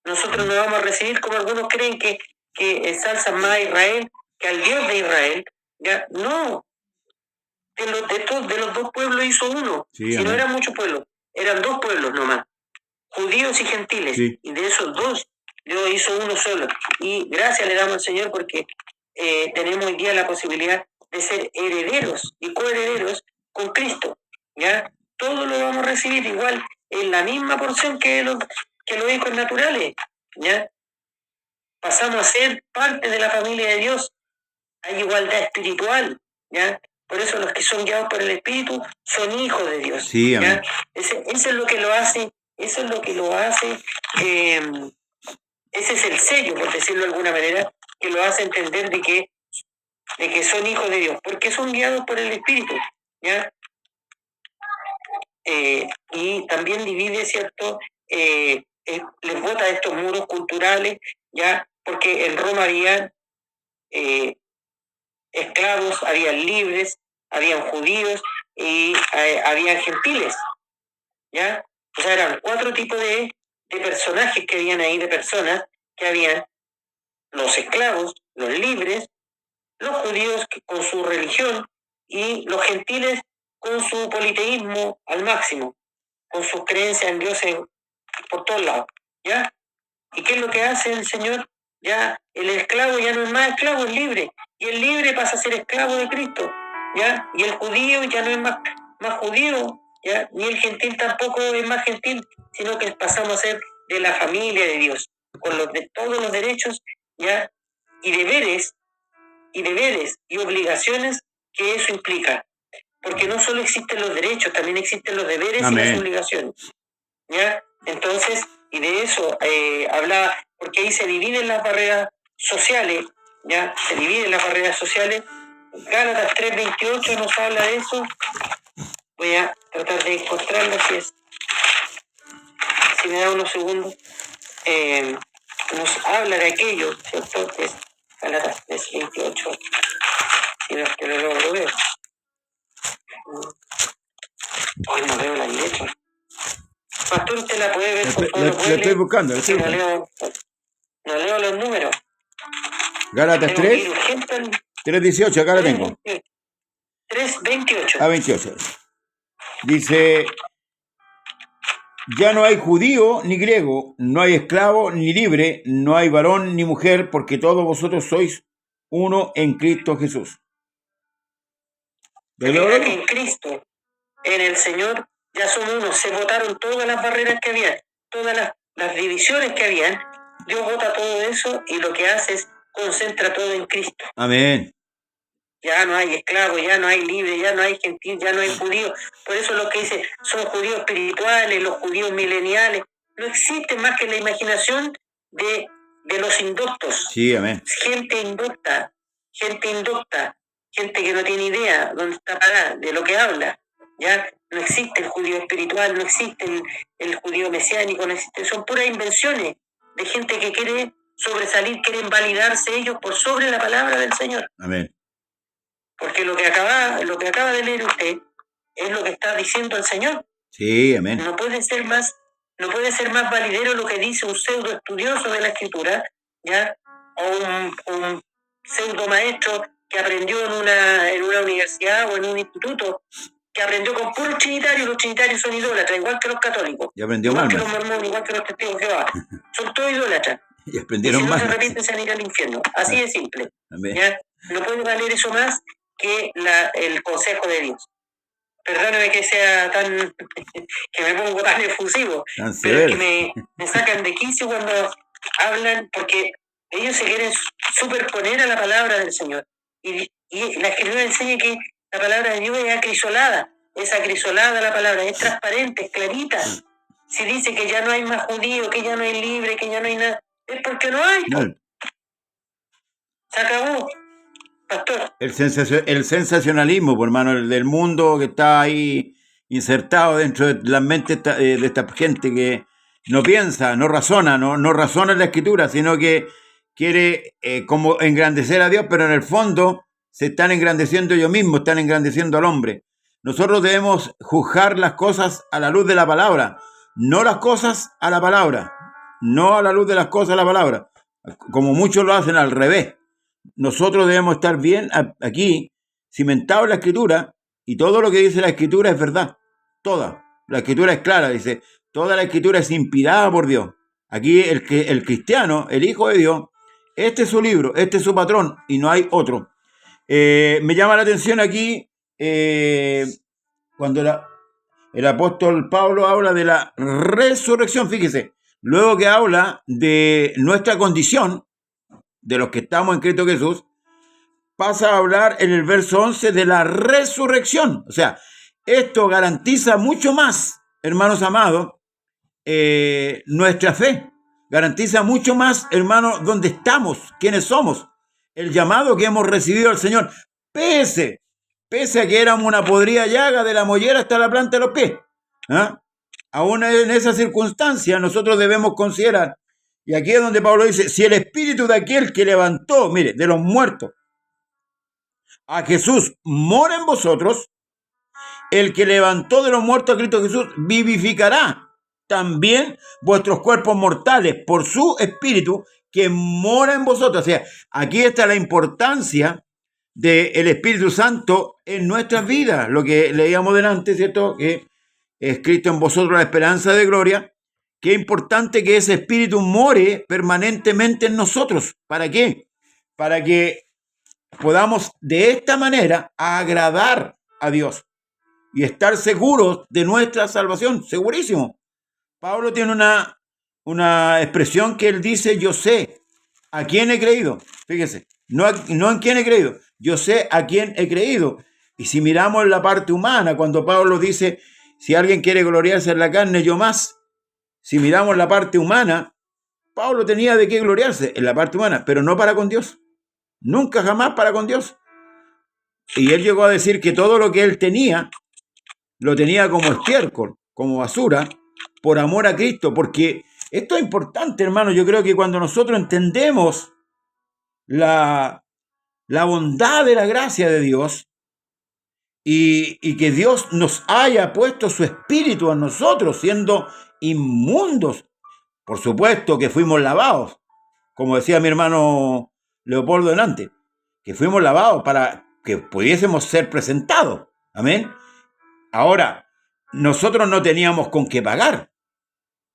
C: Nosotros no vamos a recibir, como algunos creen que ensalzan más a Israel que al Dios de Israel, ¿ya? No, de los dos pueblos hizo uno,
B: sí,
C: si no eran muchos pueblos, eran dos pueblos nomás, judíos y gentiles,
B: sí.
C: Y de esos dos Dios hizo uno solo, y gracias le damos al Señor porque tenemos hoy día la posibilidad de ser herederos y coherederos con Cristo, ¿ya? Todo lo vamos a recibir igual, en la misma porción que los hijos naturales, ¿ya? Pasamos a ser parte de la familia de Dios, hay igualdad espiritual, ¿ya? Por eso los que son guiados por el Espíritu son hijos de Dios,
B: sí,
C: ¿ya? Eso es lo que lo hace, ese es el sello, por decirlo de alguna manera, que lo hace entender de que son hijos de Dios, porque son guiados por el Espíritu, ¿ya? Y también divide, ¿cierto? Les bota estos muros culturales, ¿ya? Porque en Roma había esclavos, habían libres, habían judíos y habían gentiles, ¿ya? O sea, eran 4 tipos de personajes que habían ahí, de personas que habían: los esclavos, los libres, los judíos con su religión y los gentiles con su politeísmo al máximo, con sus creencias en Dios por todos lados, ¿ya? ¿Y qué es lo que hace el Señor? Ya el esclavo ya no es más esclavo, es libre, y el libre pasa a ser esclavo de Cristo, ¿ya? Y el judío ya no es más judío, ¿ya? Ni el gentil tampoco es más gentil, sino que pasamos a ser de la familia de Dios, con todos los derechos, ¿ya? Y deberes y obligaciones que eso implica, porque no solo existen los derechos, también existen los deberes
B: Amén.
C: y las obligaciones, ¿ya? Entonces, y de eso hablaba, porque ahí se dividen las barreras sociales, ¿ya? Se dividen las barreras sociales. Gálatas 3:28 nos habla de eso. Voy a tratar de encontrarlo si me da unos segundos. Nos habla de aquello, ¿cierto? Que es Gálatas 3:28. Si no es que lo logro ver. Hoy no veo la letra. Pastor, usted la puede ver, por favor.
B: La estoy buscando.
C: No leo los números.
B: Gálatas 3, 3:18, acá la tengo.
C: 3:28.
B: 28. Dice, Ya no hay judío ni griego, no hay esclavo ni libre, no hay varón ni mujer, porque todos vosotros sois uno en Cristo Jesús.
C: De manera que en Cristo, en el Señor, ya son uno. Se botaron todas las barreras que había, todas las divisiones que habían. Dios bota todo eso y lo que hace es concentra todo en Cristo.
B: Amén.
C: Ya no hay esclavos, ya no hay libre, ya no hay gentil, ya no hay judíos. Por eso lo que dice, son judíos espirituales, los judíos mileniales. No existe más que la imaginación de los inductos.
B: Sí, amén.
C: Gente inducta, gente que no tiene idea dónde está parada, de lo que habla. Ya no existe el judío espiritual, no existe el judío mesiánico, no existe. Son puras invenciones de gente que quiere sobresalir, quieren validarse ellos por sobre la palabra del Señor.
B: Amén.
C: Porque lo que acaba de leer usted es lo que está diciendo el Señor.
B: Sí, amén.
C: No puede ser más validero lo que dice un pseudo estudioso de la Escritura, ¿ya? O un pseudo maestro que aprendió en una universidad o en un instituto, que aprendió con puros trinitarios. Los trinitarios son idólatras, igual que los católicos.
B: Y aprendió
C: igual
B: mal.
C: Que los mormones, igual que los testigos de Jehová. Son todos idólatras.
B: Y aprendieron
C: y si
B: mal.
C: no se arrepienten, se van a ir al infierno. Así de simple.
B: Amén.
C: ¿Ya? No puede valer eso más que el consejo de Dios. Perdóname que sea tan que me pongo tan efusivo, pero es que me sacan de quicio cuando hablan, porque ellos se quieren superponer a la palabra del Señor. Y la Escritura enseña que la palabra de Dios es acrisolada la palabra, es transparente, es clarita. Si dice que ya no hay más judío, que ya no hay libre, que ya no hay nada, es porque no hay. No. Se acabó. Pastor.
B: El sensacionalismo, por hermano, el del mundo que está ahí insertado dentro de la mente de esta gente que no piensa, no razona, no razona en la Escritura, sino que quiere como engrandecer a Dios, pero en el fondo se están engrandeciendo ellos mismos, están engrandeciendo al hombre. Nosotros debemos juzgar las cosas a la luz de la palabra, no las cosas a la palabra, no a la luz de las cosas a la palabra, como muchos lo hacen al revés. Nosotros debemos estar bien aquí, cimentados en la Escritura, y todo lo que dice la Escritura es verdad. Toda. La Escritura es clara, dice, toda la Escritura es inspirada por Dios. Aquí el cristiano, el Hijo de Dios, este es su libro, este es su patrón, y no hay otro. Me llama la atención aquí cuando el apóstol Pablo habla de la resurrección, fíjese, luego que habla de nuestra condición, de los que estamos en Cristo Jesús, pasa a hablar en el verso 11 de la resurrección. O sea, esto garantiza mucho más, hermanos amados, nuestra fe. Garantiza mucho más, hermanos, dónde estamos, quiénes somos, el llamado que hemos recibido al Señor, pese a que éramos una podrida llaga de la mollera hasta la planta de los pies. Aún en esa circunstancia nosotros debemos considerar. Y aquí es donde Pablo dice, si el espíritu de aquel que levantó, mire, de los muertos a Jesús mora en vosotros, el que levantó de los muertos a Cristo Jesús vivificará también vuestros cuerpos mortales por su espíritu que mora en vosotros. O sea, aquí está la importancia del Espíritu Santo en nuestras vidas. Lo que leíamos delante, ¿cierto? Que es Cristo en vosotros la esperanza de gloria. Qué importante que ese espíritu more permanentemente en nosotros. ¿Para qué? Para que podamos de esta manera agradar a Dios y estar seguros de nuestra salvación, segurísimo. Pablo tiene una expresión que él dice, yo sé a quién he creído. Fíjese, no en quién he creído, yo sé a quién he creído. Y si miramos la parte humana, cuando Pablo dice, si alguien quiere gloriarse en la carne, yo más. Si miramos la parte humana, Pablo tenía de qué gloriarse en la parte humana, pero no para con Dios. Nunca jamás para con Dios. Y él llegó a decir que todo lo que él tenía, lo tenía como estiércol, como basura, por amor a Cristo. Porque esto es importante, hermano. Yo creo que cuando nosotros entendemos la bondad de la gracia de Dios y que Dios nos haya puesto su espíritu a nosotros, siendo inmundos, por supuesto que fuimos lavados, como decía mi hermano Leopoldo delante, que fuimos lavados para que pudiésemos ser presentados. Amén. Ahora, nosotros no teníamos con qué pagar.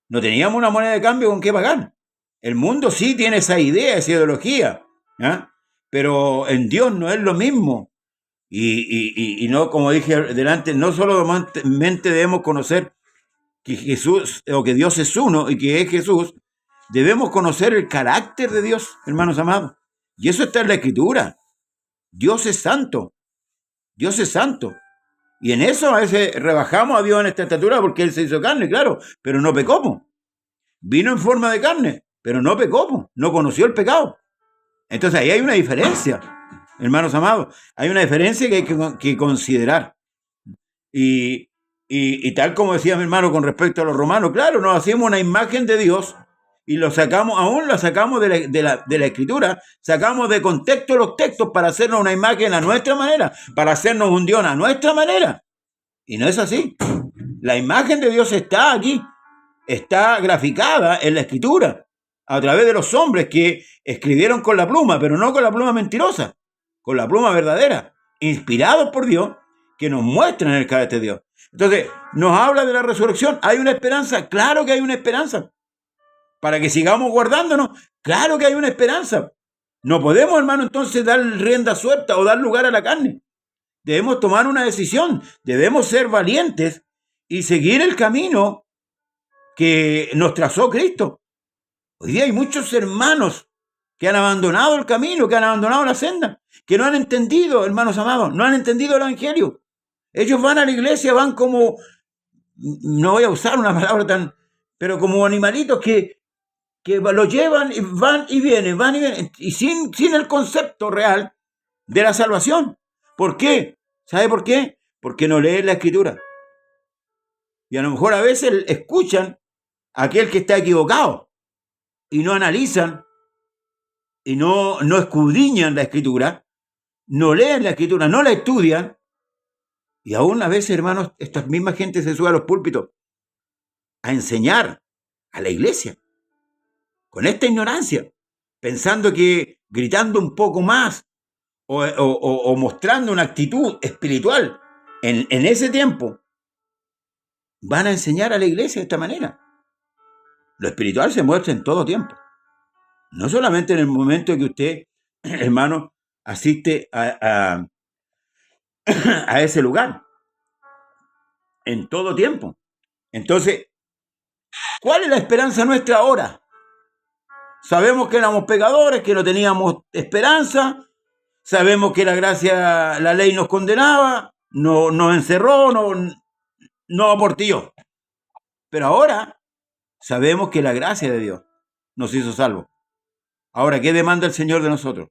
B: No teníamos una moneda de cambio con qué pagar. El mundo sí tiene esa idea, esa ideología, ¿ya? Pero en Dios no es lo mismo. Y no, como dije delante, no solamente debemos conocer que Jesús o que Dios es uno y que es Jesús, debemos conocer el carácter de Dios, hermanos amados. Y eso está en la Escritura. Dios es santo. Dios es santo. Y en eso a veces rebajamos a Dios en esta estatura porque Él se hizo carne, claro, pero no pecó, po. Vino en forma de carne, pero no pecó, po. No conoció el pecado. Entonces ahí hay una diferencia, hermanos amados. Hay una diferencia que hay que considerar. Y tal como decía mi hermano con respecto a los romanos, claro, nos hacemos una imagen de Dios y lo sacamos, aún la sacamos de la Escritura, sacamos de contexto los textos para hacernos una imagen a nuestra manera, para hacernos un Dios a nuestra manera. Y no es así. La imagen de Dios está aquí, está graficada en la Escritura, a través de los hombres que escribieron con la pluma, pero no con la pluma mentirosa, con la pluma verdadera, inspirados por Dios, que nos muestran el carácter de Dios. Entonces, nos habla de la resurrección. ¿Hay una esperanza? Claro que hay una esperanza. Para que sigamos guardándonos, claro que hay una esperanza. No podemos, hermano, entonces dar rienda suelta o dar lugar a la carne. Debemos tomar una decisión. Debemos ser valientes y seguir el camino que nos trazó Cristo. Hoy día hay muchos hermanos que han abandonado el camino, que han abandonado la senda, que no han entendido, hermanos amados, no han entendido el Evangelio. Ellos van a la iglesia, van como, no voy a usar una palabra tan, pero como animalitos que lo llevan y van y vienen, y sin el concepto real de la salvación. ¿Por qué? ¿Sabe por qué? Porque no leen la Escritura. Y a lo mejor a veces escuchan a aquel que está equivocado y no analizan y no escudriñan la Escritura, no leen la Escritura, no la estudian. Y aún a veces, hermanos, esta misma gente se sube a los púlpitos a enseñar a la iglesia con esta ignorancia, pensando que gritando un poco más o mostrando una actitud espiritual en ese tiempo, van a enseñar a la iglesia de esta manera. Lo espiritual se muestra en todo tiempo. No solamente en el momento en que usted, hermano, asiste a ese lugar. En todo tiempo. Entonces, ¿cuál es la esperanza nuestra ahora? Sabemos que éramos pecadores, que no teníamos esperanza. Sabemos que la gracia, la ley nos condenaba, nos encerró, nos aportilló. Pero ahora sabemos que la gracia de Dios nos hizo salvos. Ahora, ¿qué demanda el Señor de nosotros?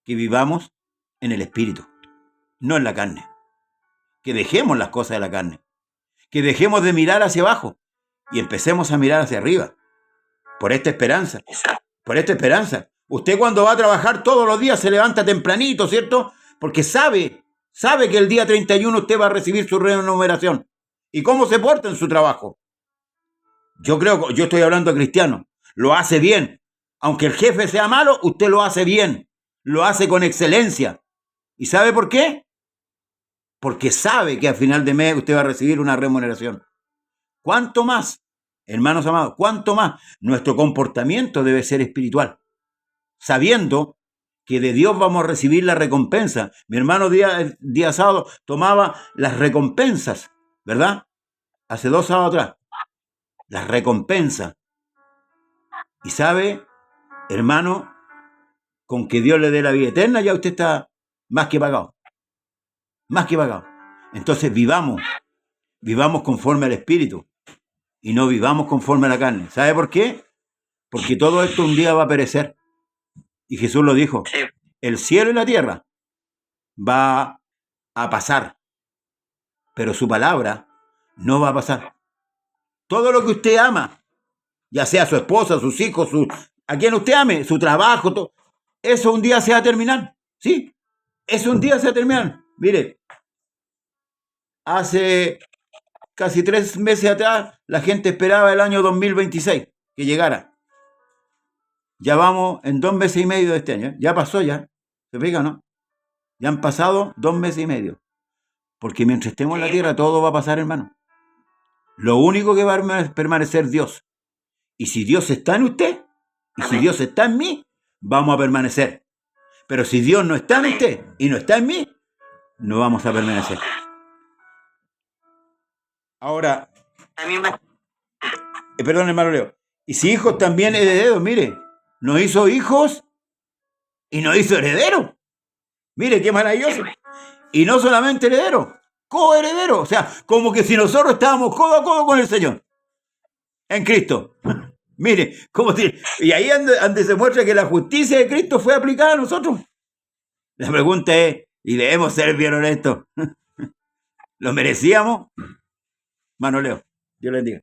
B: Que vivamos en el Espíritu, no en la carne. Que dejemos las cosas de la carne. Que dejemos de mirar hacia abajo y empecemos a mirar hacia arriba. Por esta esperanza. Por esta esperanza. Usted cuando va a trabajar todos los días se levanta tempranito, ¿cierto? Porque sabe que el día 31 usted va a recibir su remuneración. ¿Y cómo se porta en su trabajo? Yo estoy hablando a cristianos. Lo hace bien. Aunque el jefe sea malo, usted lo hace bien. Lo hace con excelencia. ¿Y sabe por qué? Porque sabe que al final de mes usted va a recibir una remuneración. ¿Cuánto más, hermanos amados? ¿Cuánto más? Nuestro comportamiento debe ser espiritual, sabiendo que de Dios vamos a recibir la recompensa. Mi hermano día sábado tomaba las recompensas, ¿verdad? Hace 2 sábados atrás. Las recompensas. Y sabe, hermano, con que Dios le dé la vida eterna, ya usted está más que pagado. Más que pagado. Entonces vivamos conforme al Espíritu y no vivamos conforme a la carne. ¿Sabe por qué? Porque todo esto un día va a perecer. Y Jesús lo dijo.
C: Sí.
B: El cielo y la tierra va a pasar, pero su palabra no va a pasar. Todo lo que usted ama, ya sea su esposa, sus hijos, a quien usted ame, su trabajo, todo, eso un día se va a terminar. ¿Sí? Eso un día se va a terminar. Mire, hace casi 3 meses atrás, la gente esperaba el año 2026 que llegara. Ya vamos en 2 meses y medio de este año. Ya pasó ya. ¿Se fija, no? Ya han pasado 2 meses y medio. Porque mientras estemos en la tierra, todo va a pasar, hermano. Lo único que va a permanecer Dios. Y si Dios está en usted, y si Dios está en mí, vamos a permanecer. Pero si Dios no está en usted y no está en mí, no vamos a permanecer. Ahora, perdón, hermano Leo. Y si hijos también herederos, mire, nos hizo hijos y nos hizo herederos. Mire qué maravilloso. Y no solamente herederos, coherederos. O sea, como que si nosotros estábamos codo a codo con el Señor. En Cristo. Mire, y ahí donde se muestra que la justicia de Cristo fue aplicada a nosotros. La pregunta es, y debemos ser bien honestos, ¿lo merecíamos? Mano Leo, Dios le bendiga.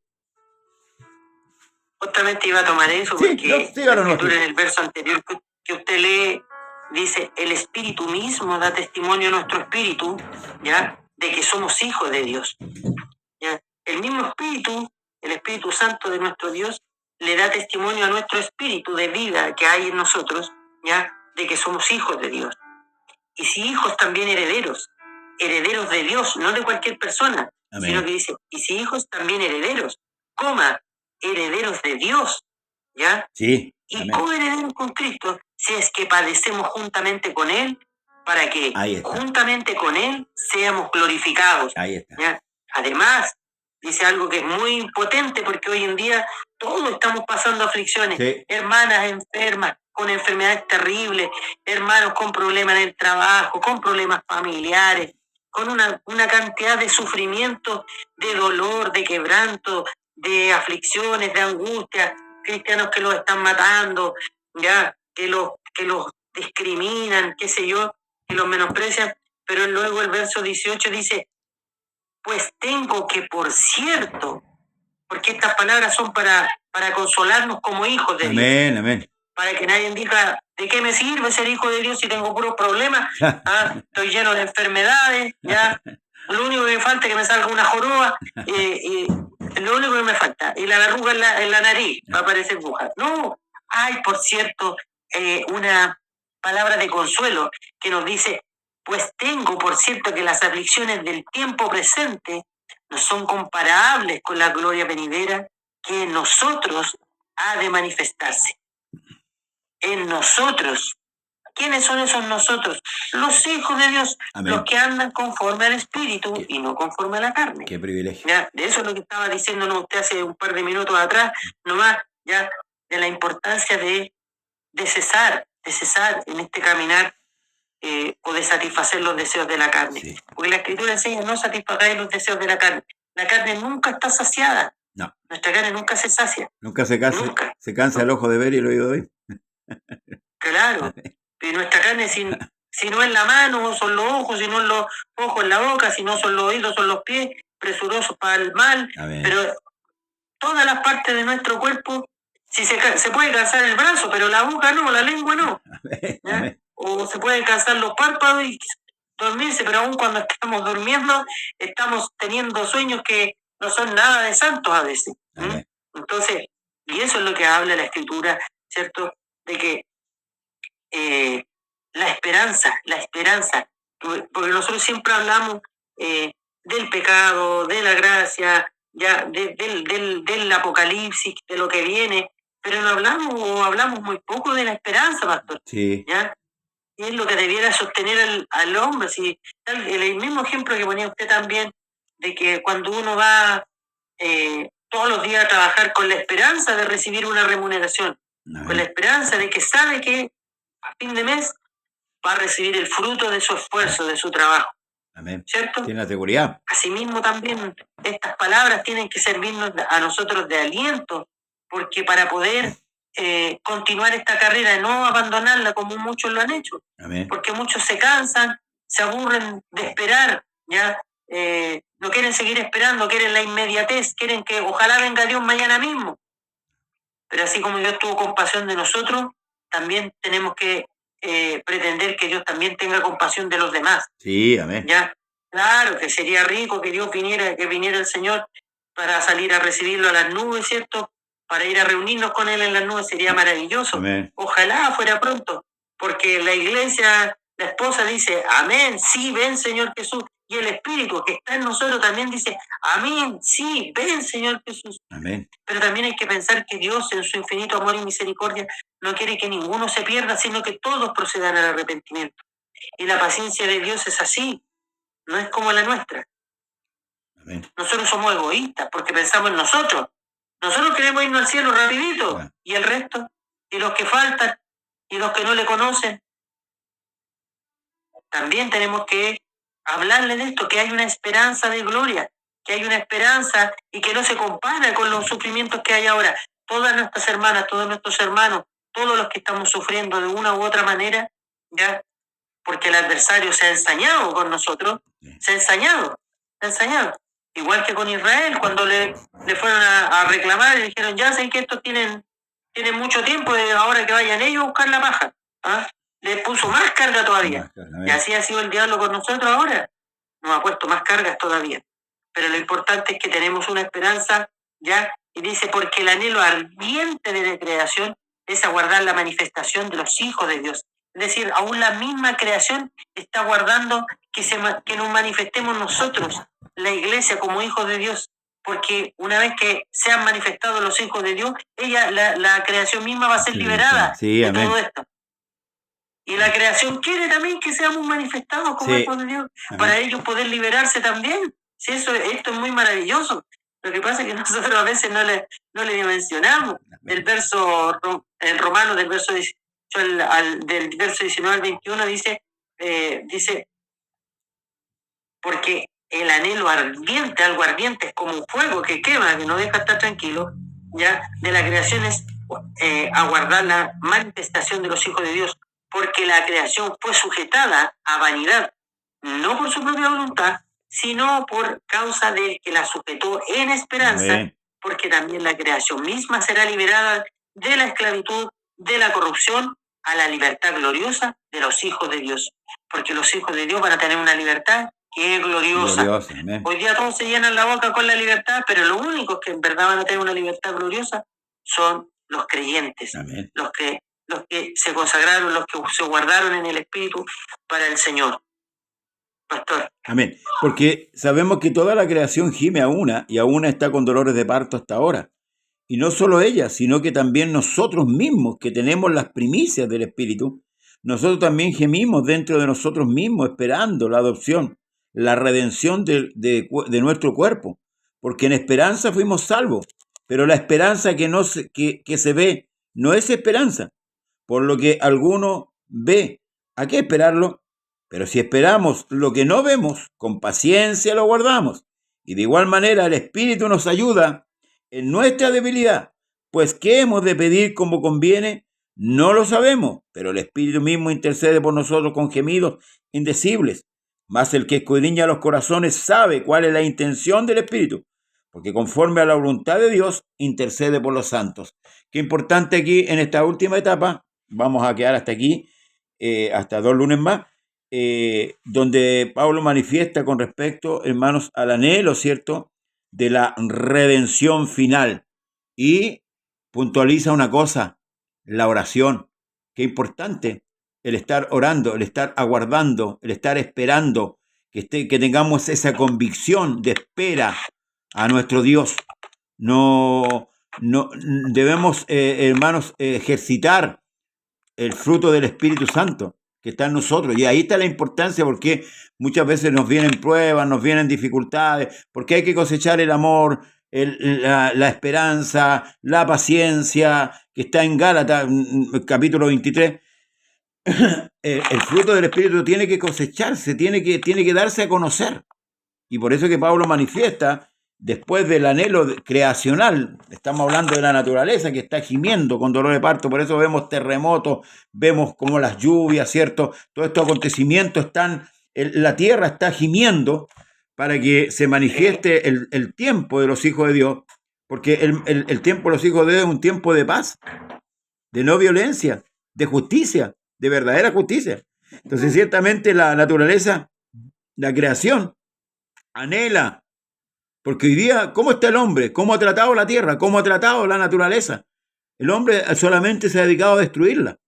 C: Justamente iba a tomar eso porque en el verso anterior que usted lee dice, el Espíritu mismo da testimonio a nuestro espíritu, ¿ya?, de que somos hijos de Dios. ¿Ya? El mismo Espíritu, el Espíritu Santo de nuestro Dios, le da testimonio a nuestro espíritu de vida que hay en nosotros, ¿ya?, de que somos hijos de Dios. Y si hijos, también herederos de Dios, no de cualquier persona. Amén. Sino que dice, y si hijos, también herederos, herederos de Dios, ¿ya?
B: Sí.
C: Y amén, coherederos con Cristo, si es que padecemos juntamente con Él, para que juntamente con Él seamos glorificados.
B: Ahí está.
C: ¿Ya? Además, dice algo que es muy potente, porque hoy en día todos estamos pasando aflicciones. Sí. Hermanas enfermas, con enfermedades terribles, hermanos con problemas en el trabajo, con problemas familiares, con una cantidad de sufrimiento, de dolor, de quebranto, de aflicciones, de angustia, cristianos que los están matando, ya, que los discriminan, qué sé yo, que los menosprecian, pero luego el verso 18 dice, pues tengo que, por cierto, porque estas palabras son para consolarnos como hijos de
B: amén,
C: Dios.
B: Amén.
C: Para que nadie diga, ¿de qué me sirve ser hijo de Dios si tengo puros problemas? Estoy lleno de enfermedades, ya. Lo único que me falta es que me salga una joroba, lo único que me falta, y la verruga en la nariz, va a aparecer bruja. No, hay, por cierto, una palabra de consuelo que nos dice, pues tengo, por cierto, que las aflicciones del tiempo presente no son comparables con la gloria venidera que en nosotros ha de manifestarse. En nosotros. ¿Quiénes son esos nosotros? Los hijos de Dios, amén, los que andan conforme al Espíritu y no conforme a la carne.
B: Qué privilegio.
C: Ya, de eso es lo que estaba diciéndonos usted hace un par de minutos atrás, nomás, ya, de la importancia de cesar en este caminar o de satisfacer los deseos de la carne. Sí. Porque la Escritura enseña, no satisfagáis los deseos de la carne. La carne nunca está saciada.
B: No.
C: Nuestra carne nunca se sacia.
B: Nunca se cansa. Nunca. Se cansa el ojo de ver y el oído de oír.
C: Claro. Y nuestra carne, si no es la mano, son los ojos, si no es los ojos, en la boca, si no son los oídos, son los pies, presurosos para el mal.
B: Amén.
C: Pero todas las partes de nuestro cuerpo, si se puede cansar el brazo, pero la boca no, la lengua no.
B: Amén.
C: O se pueden cansar los párpados y dormirse, pero aún cuando estamos durmiendo, estamos teniendo sueños que no son nada de santos a veces. Entonces, y eso es lo que habla la Escritura, ¿cierto? De que la esperanza, porque nosotros siempre hablamos del pecado, de la gracia, ya del apocalipsis, de lo que viene, pero no hablamos muy poco de la esperanza, pastor.
B: Sí.
C: ¿Ya? Y es lo que debiera sostener al hombre. Si, el mismo ejemplo que ponía usted también, de que cuando uno va todos los días a trabajar con la esperanza de recibir una remuneración, con la esperanza de que sabe que a fin de mes va a recibir el fruto de su esfuerzo, de su trabajo.
B: Amén.
C: ¿Cierto?
B: Tiene la seguridad.
C: Asimismo también estas palabras tienen que servirnos a nosotros de aliento, porque para poder continuar esta carrera, no abandonarla como muchos lo han hecho.
B: Amén.
C: Porque muchos se cansan, se aburren de esperar, ¿ya? No quieren seguir esperando, quieren la inmediatez, quieren que ojalá venga Dios mañana mismo. Pero así como Dios tuvo compasión de nosotros, también tenemos que pretender que Dios también tenga compasión de los demás.
B: Sí, amén.
C: ¿Ya? Claro, que sería rico que Dios viniera el Señor para salir a recibirlo a las nubes, ¿cierto? Para ir a reunirnos con Él en las nubes, sería maravilloso.
B: Amén.
C: Ojalá fuera pronto, porque la iglesia, la esposa dice, amén, sí, ven Señor Jesús, y el Espíritu que está en nosotros también dice, amén, sí, ven Señor Jesús.
B: Amén.
C: Pero también hay que pensar que Dios en su infinito amor y misericordia no quiere que ninguno se pierda, sino que todos procedan al arrepentimiento. Y la paciencia de Dios es así, no es como la nuestra.
B: Amén.
C: Nosotros somos egoístas porque pensamos en nosotros. Nosotros queremos irnos al cielo rapidito.
B: Ah.
C: ¿Y el resto? ¿Y los que faltan? ¿Y los que no le conocen? También tenemos que hablarle de esto, que hay una esperanza de gloria, que hay una esperanza y que no se compara con los sufrimientos que hay ahora. Todas nuestras hermanas, todos nuestros hermanos, todos los que estamos sufriendo de una u otra manera, ya, porque el adversario se ha ensañado con nosotros, se ha ensañado. Igual que con Israel, cuando le fueron a reclamar y dijeron, ya sé que estos tienen mucho tiempo, ahora que vayan ellos a buscar la paja. ¿Ah? Les puso más carga todavía. Y así ha sido el diablo con nosotros ahora. Nos ha puesto más cargas todavía. Pero lo importante es que tenemos una esperanza, ¿ya? Y dice, porque el anhelo ardiente de la creación es aguardar la manifestación de los hijos de Dios. Es decir, aún la misma creación está aguardando que nos manifestemos nosotros, la iglesia, como hijos de Dios. Porque una vez que sean manifestados los hijos de Dios, la creación misma va a ser liberada de
B: amén.
C: todo esto. Y la creación quiere también que seamos manifestados como hijos de Dios, para ellos poder liberarse también. Sí, esto es muy maravilloso. Lo que pasa es que nosotros a veces no le dimensionamos. El verso en Romanos, del verso 18 del verso 19 al 21, dice, porque el anhelo ardiente, algo ardiente, es como un fuego que quema, que no deja estar tranquilo, ya, de la creación es aguardar la manifestación de los hijos de Dios, porque la creación fue sujetada a vanidad, no por su propia voluntad, sino por causa del que la sujetó en esperanza. Amén. Porque también la creación misma será liberada de la esclavitud, de la corrupción, a la libertad gloriosa de los hijos de Dios. Porque los hijos de Dios van a tener una libertad que es gloriosa. Hoy día todos se llenan la boca con la libertad, pero los únicos que en verdad van a tener una libertad gloriosa son los creyentes. Amén. Los que se consagraron, los que se guardaron en el Espíritu para el Señor. Pastor.
B: Amén. Porque sabemos que toda la creación gime a una, y a una está con dolores de parto hasta ahora. Y no solo ella, sino que también nosotros mismos, que tenemos las primicias del Espíritu, nosotros también gemimos dentro de nosotros mismos, esperando la adopción, la redención de nuestro cuerpo. Porque en esperanza fuimos salvos, pero la esperanza que se ve no es esperanza. Por lo que alguno ve, ¿a qué esperarlo? Pero si esperamos lo que no vemos, con paciencia lo guardamos. Y de igual manera el Espíritu nos ayuda en nuestra debilidad. Pues ¿qué hemos de pedir como conviene? No lo sabemos, pero el Espíritu mismo intercede por nosotros con gemidos indecibles. Mas el que escudriña los corazones sabe cuál es la intención del Espíritu, porque conforme a la voluntad de Dios intercede por los santos. Qué importante aquí en esta última etapa, vamos a quedar hasta aquí, hasta 2 lunes más, donde Pablo manifiesta con respecto, hermanos, al anhelo, ¿cierto?, de la redención final, y puntualiza una cosa, la oración. Qué importante el estar orando, el estar aguardando, el estar esperando, que tengamos esa convicción de espera a nuestro Dios. No debemos, hermanos, ejercitar el fruto del Espíritu Santo que está en nosotros. Y ahí está la importancia, porque muchas veces nos vienen pruebas, nos vienen dificultades, porque hay que cosechar el amor, la esperanza, la paciencia, que está en Gálatas, capítulo 23. El fruto del Espíritu tiene que cosecharse, tiene que darse a conocer. Y por eso que Pablo manifiesta, después del anhelo creacional, estamos hablando de la naturaleza que está gimiendo con dolor de parto, por eso vemos terremotos, vemos como las lluvias, ¿cierto? Todos estos acontecimientos la tierra está gimiendo para que se manifieste el tiempo de los hijos de Dios, porque el tiempo de los hijos de Dios es un tiempo de paz, de no violencia, de justicia, de verdadera justicia. Entonces, ciertamente la naturaleza, la creación, anhela. Porque hoy día, ¿cómo está el hombre? ¿Cómo ha tratado la tierra? ¿Cómo ha tratado la naturaleza? El hombre solamente se ha dedicado a destruirla.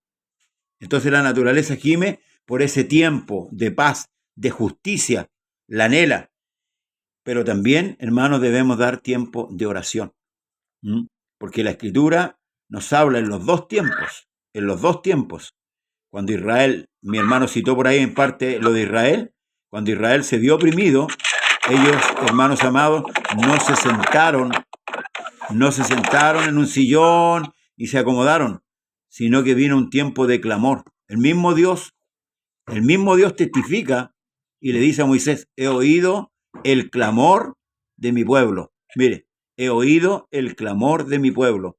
B: Entonces la naturaleza gime por ese tiempo de paz, de justicia, la anhela. Pero también, hermanos, debemos dar tiempo de oración. Porque la Escritura nos habla en los dos tiempos. Cuando Israel, mi hermano citó por ahí en parte lo de Israel, cuando Israel se vio oprimido, ellos, hermanos amados, no se sentaron en un sillón y se acomodaron, sino que vino un tiempo de clamor. El mismo Dios testifica y le dice a Moisés: he oído el clamor de mi pueblo. Mire, he oído el clamor de mi pueblo.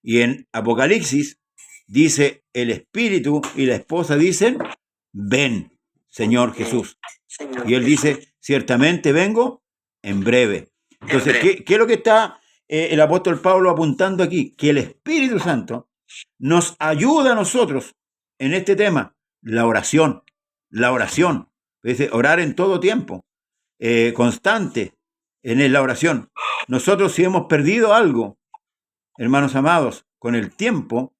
B: Y en Apocalipsis dice el Espíritu y la esposa dicen: ven, Señor Jesús. Y él dice: ciertamente vengo en breve. Entonces, ¿qué es lo que está el apóstol Pablo apuntando aquí? Que el Espíritu Santo nos ayuda a nosotros en este tema, la oración. Es decir, orar en todo tiempo, constante en la oración. Nosotros, si hemos perdido algo, hermanos amados, con el tiempo,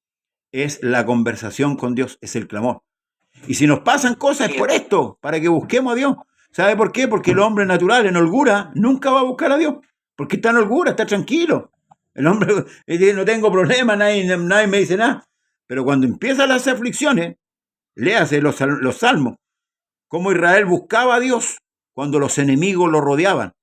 B: es la conversación con Dios, es el clamor. Y si nos pasan cosas es por esto, para que busquemos a Dios. ¿Sabe por qué? Porque el hombre natural, en holgura, nunca va a buscar a Dios. Porque está en holgura, está tranquilo. El hombre dice: no tengo problema, nadie me dice nada. Pero cuando empiezan las aflicciones, léase los salmos, cómo Israel buscaba a Dios cuando los enemigos lo rodeaban,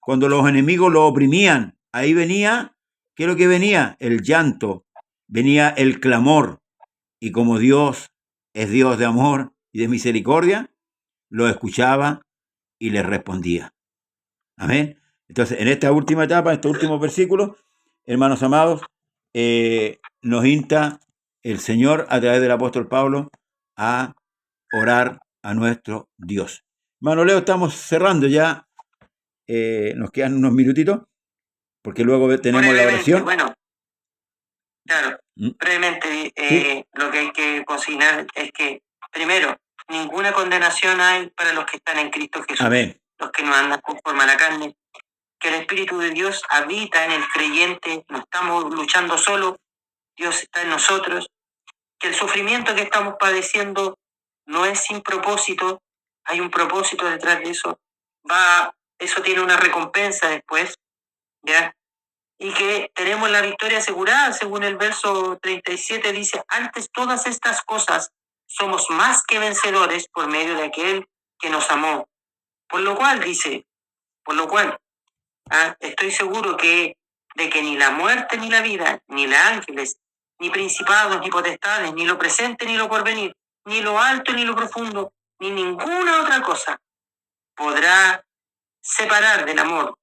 B: cuando los enemigos lo oprimían. Ahí venía, ¿qué es lo que venía? El llanto, venía el clamor. Y como Dios es Dios de amor y de misericordia, lo escuchaba y le respondía. Amén. Entonces, en esta última etapa, en estos últimos versículos, hermanos amados, nos insta el Señor a través del apóstol Pablo a orar a nuestro Dios. Hermano Leo, estamos cerrando ya. Nos quedan unos minutitos, porque luego tenemos la oración.
C: Bueno, claro, brevemente, ¿sí? Lo que hay que consignar es que, primero, ninguna condenación hay para los que están en Cristo Jesús.
B: Amén.
C: Los que no andan conforme a la carne. Que el Espíritu de Dios habita en el creyente, no estamos luchando solo, Dios está en nosotros. Que el sufrimiento que estamos padeciendo no es sin propósito, hay un propósito detrás de eso. Eso tiene una recompensa después, ¿ya? Y que tenemos la victoria asegurada, según el verso 37 dice: antes todas estas cosas somos más que vencedores por medio de aquel que nos amó. Por lo cual, estoy seguro de que ni la muerte ni la vida, ni los ángeles, ni principados, ni potestades, ni lo presente ni lo porvenir, ni lo alto ni lo profundo, ni ninguna otra cosa podrá separar del amor.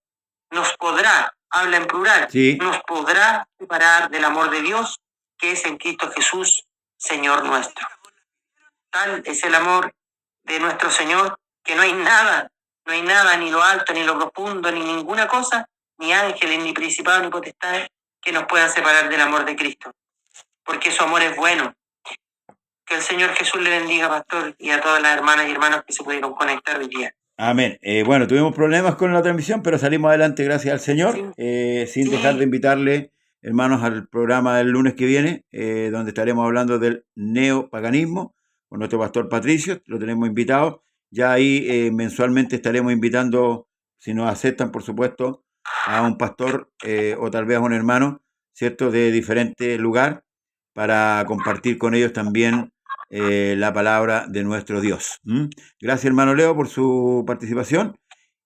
C: Nos podrá, habla en plural,
B: sí,
C: nos podrá separar del amor de Dios que es en Cristo Jesús, Señor nuestro. Tal es el amor de nuestro Señor que no hay nada, ni lo alto, ni lo profundo, ni ninguna cosa, ni ángeles, ni principados, ni potestades que nos puedan separar del amor de Cristo. Porque su amor es bueno. Que el Señor Jesús le bendiga, pastor, y a todas las hermanas y hermanos que se pudieron conectar hoy día.
B: Amén. Bueno, tuvimos problemas con la transmisión, pero salimos adelante gracias al Señor, sin dejar de invitarle, hermanos, al programa del lunes que viene, donde estaremos hablando del neopaganismo con nuestro pastor Patricio. Lo tenemos invitado. Ya ahí mensualmente estaremos invitando, si nos aceptan, por supuesto, a un pastor o tal vez a un hermano, ¿cierto?, de diferente lugar, para compartir con ellos también la palabra de nuestro Dios. Gracias, hermano Leo, por su participación.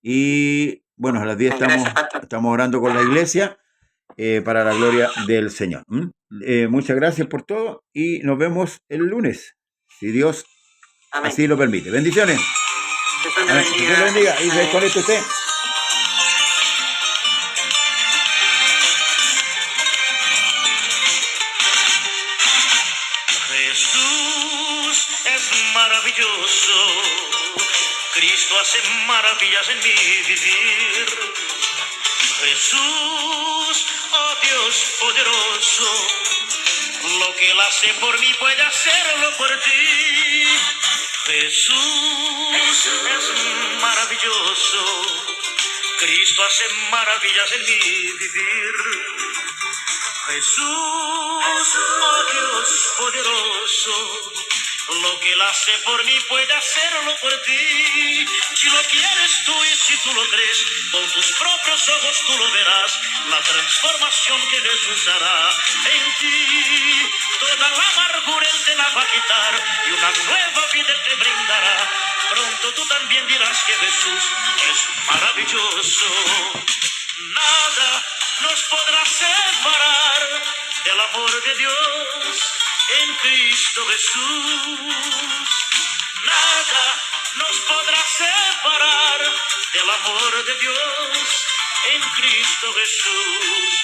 B: Y bueno, a las 10 estamos orando con la iglesia para la gloria del Señor. Muchas gracias por todo y nos vemos el lunes, si Dios así lo permite. Bendiciones. Dios lo bendiga. Y desconecte usted.
A: Maravilloso, Cristo hace maravillas en mi vivir. Jesús, oh Dios poderoso, lo que Él hace por mí puede hacerlo por ti. Jesús es maravilloso, Cristo hace maravillas en mi vivir. Jesús, oh Dios poderoso, Lo que Él hace por mí puede hacerlo por ti. Si lo quieres tú y si tú lo crees, con tus propios ojos tú lo verás. La transformación que Jesús hará en ti. Toda la amargura Él te la va a quitar y una nueva vida Él te brindará. Pronto tú también dirás que Jesús es maravilloso. Nada nos podrá separar del amor de Dios en Cristo Jesús. Nada nos podrá separar del amor de Dios en Cristo Jesús.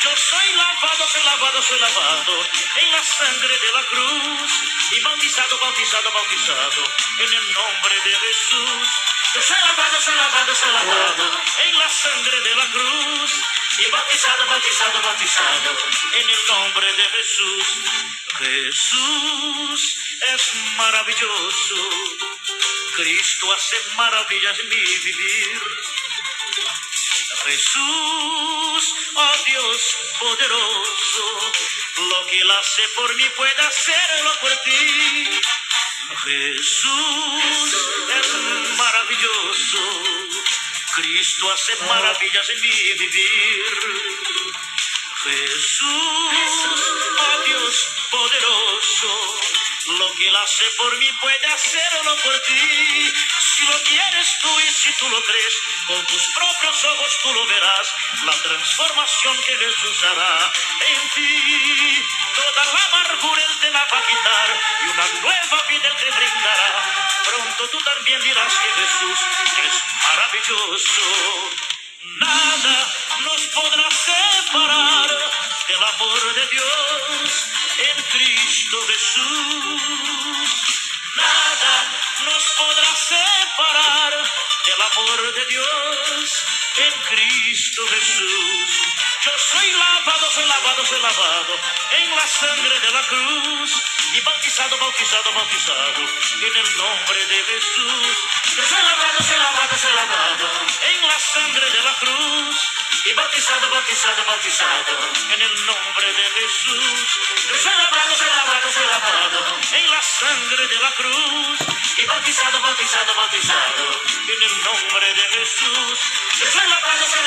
A: Yo soy lavado, soy lavado, soy lavado en la sangre de la cruz y bautizado, bautizado, bautizado en el nombre de Jesús. Yo soy lavado, soy lavado, soy lavado en la sangre de la cruz y bautizado, bautizado, bautizado en el nombre de Jesús. Jesús es maravilloso. Cristo hace maravillas en mi vivir. Jesús, oh Dios poderoso, lo que Él hace por mí puede hacerlo por ti. Jesús es maravilloso, Cristo hace maravillas en mi vivir. Jesús, oh Dios poderoso, lo que Él hace por mí puede hacerlo por ti. Si lo quieres tú y si tú lo crees, con tus propios ojos tú lo verás. La transformación que Jesús hará en ti. Toda la amargura Él te la va a quitar y una nueva vida Él te brindará. Pronto tú también dirás que Jesús es maravilloso. Nada nos podrá separar del amor de Dios en Cristo Jesús. Nada nos podrá separar del amor de Dios en Cristo Jesús. Yo soy lavado, soy lavado, soy lavado en la sangre de la cruz y bautizado, bautizado, bautizado en el nombre de Jesús. Yo soy lavado, soy lavado, soy lavado en la sangre de la cruz y bautizado, bautizado, bautizado en el nombre de Jesús. Yo soy lavado, soy lavado, soy lavado en la sangre de la cruz y bautizado, bautizado, bautizado en el nombre de Jesús. Yo soy lavado, soy lavado.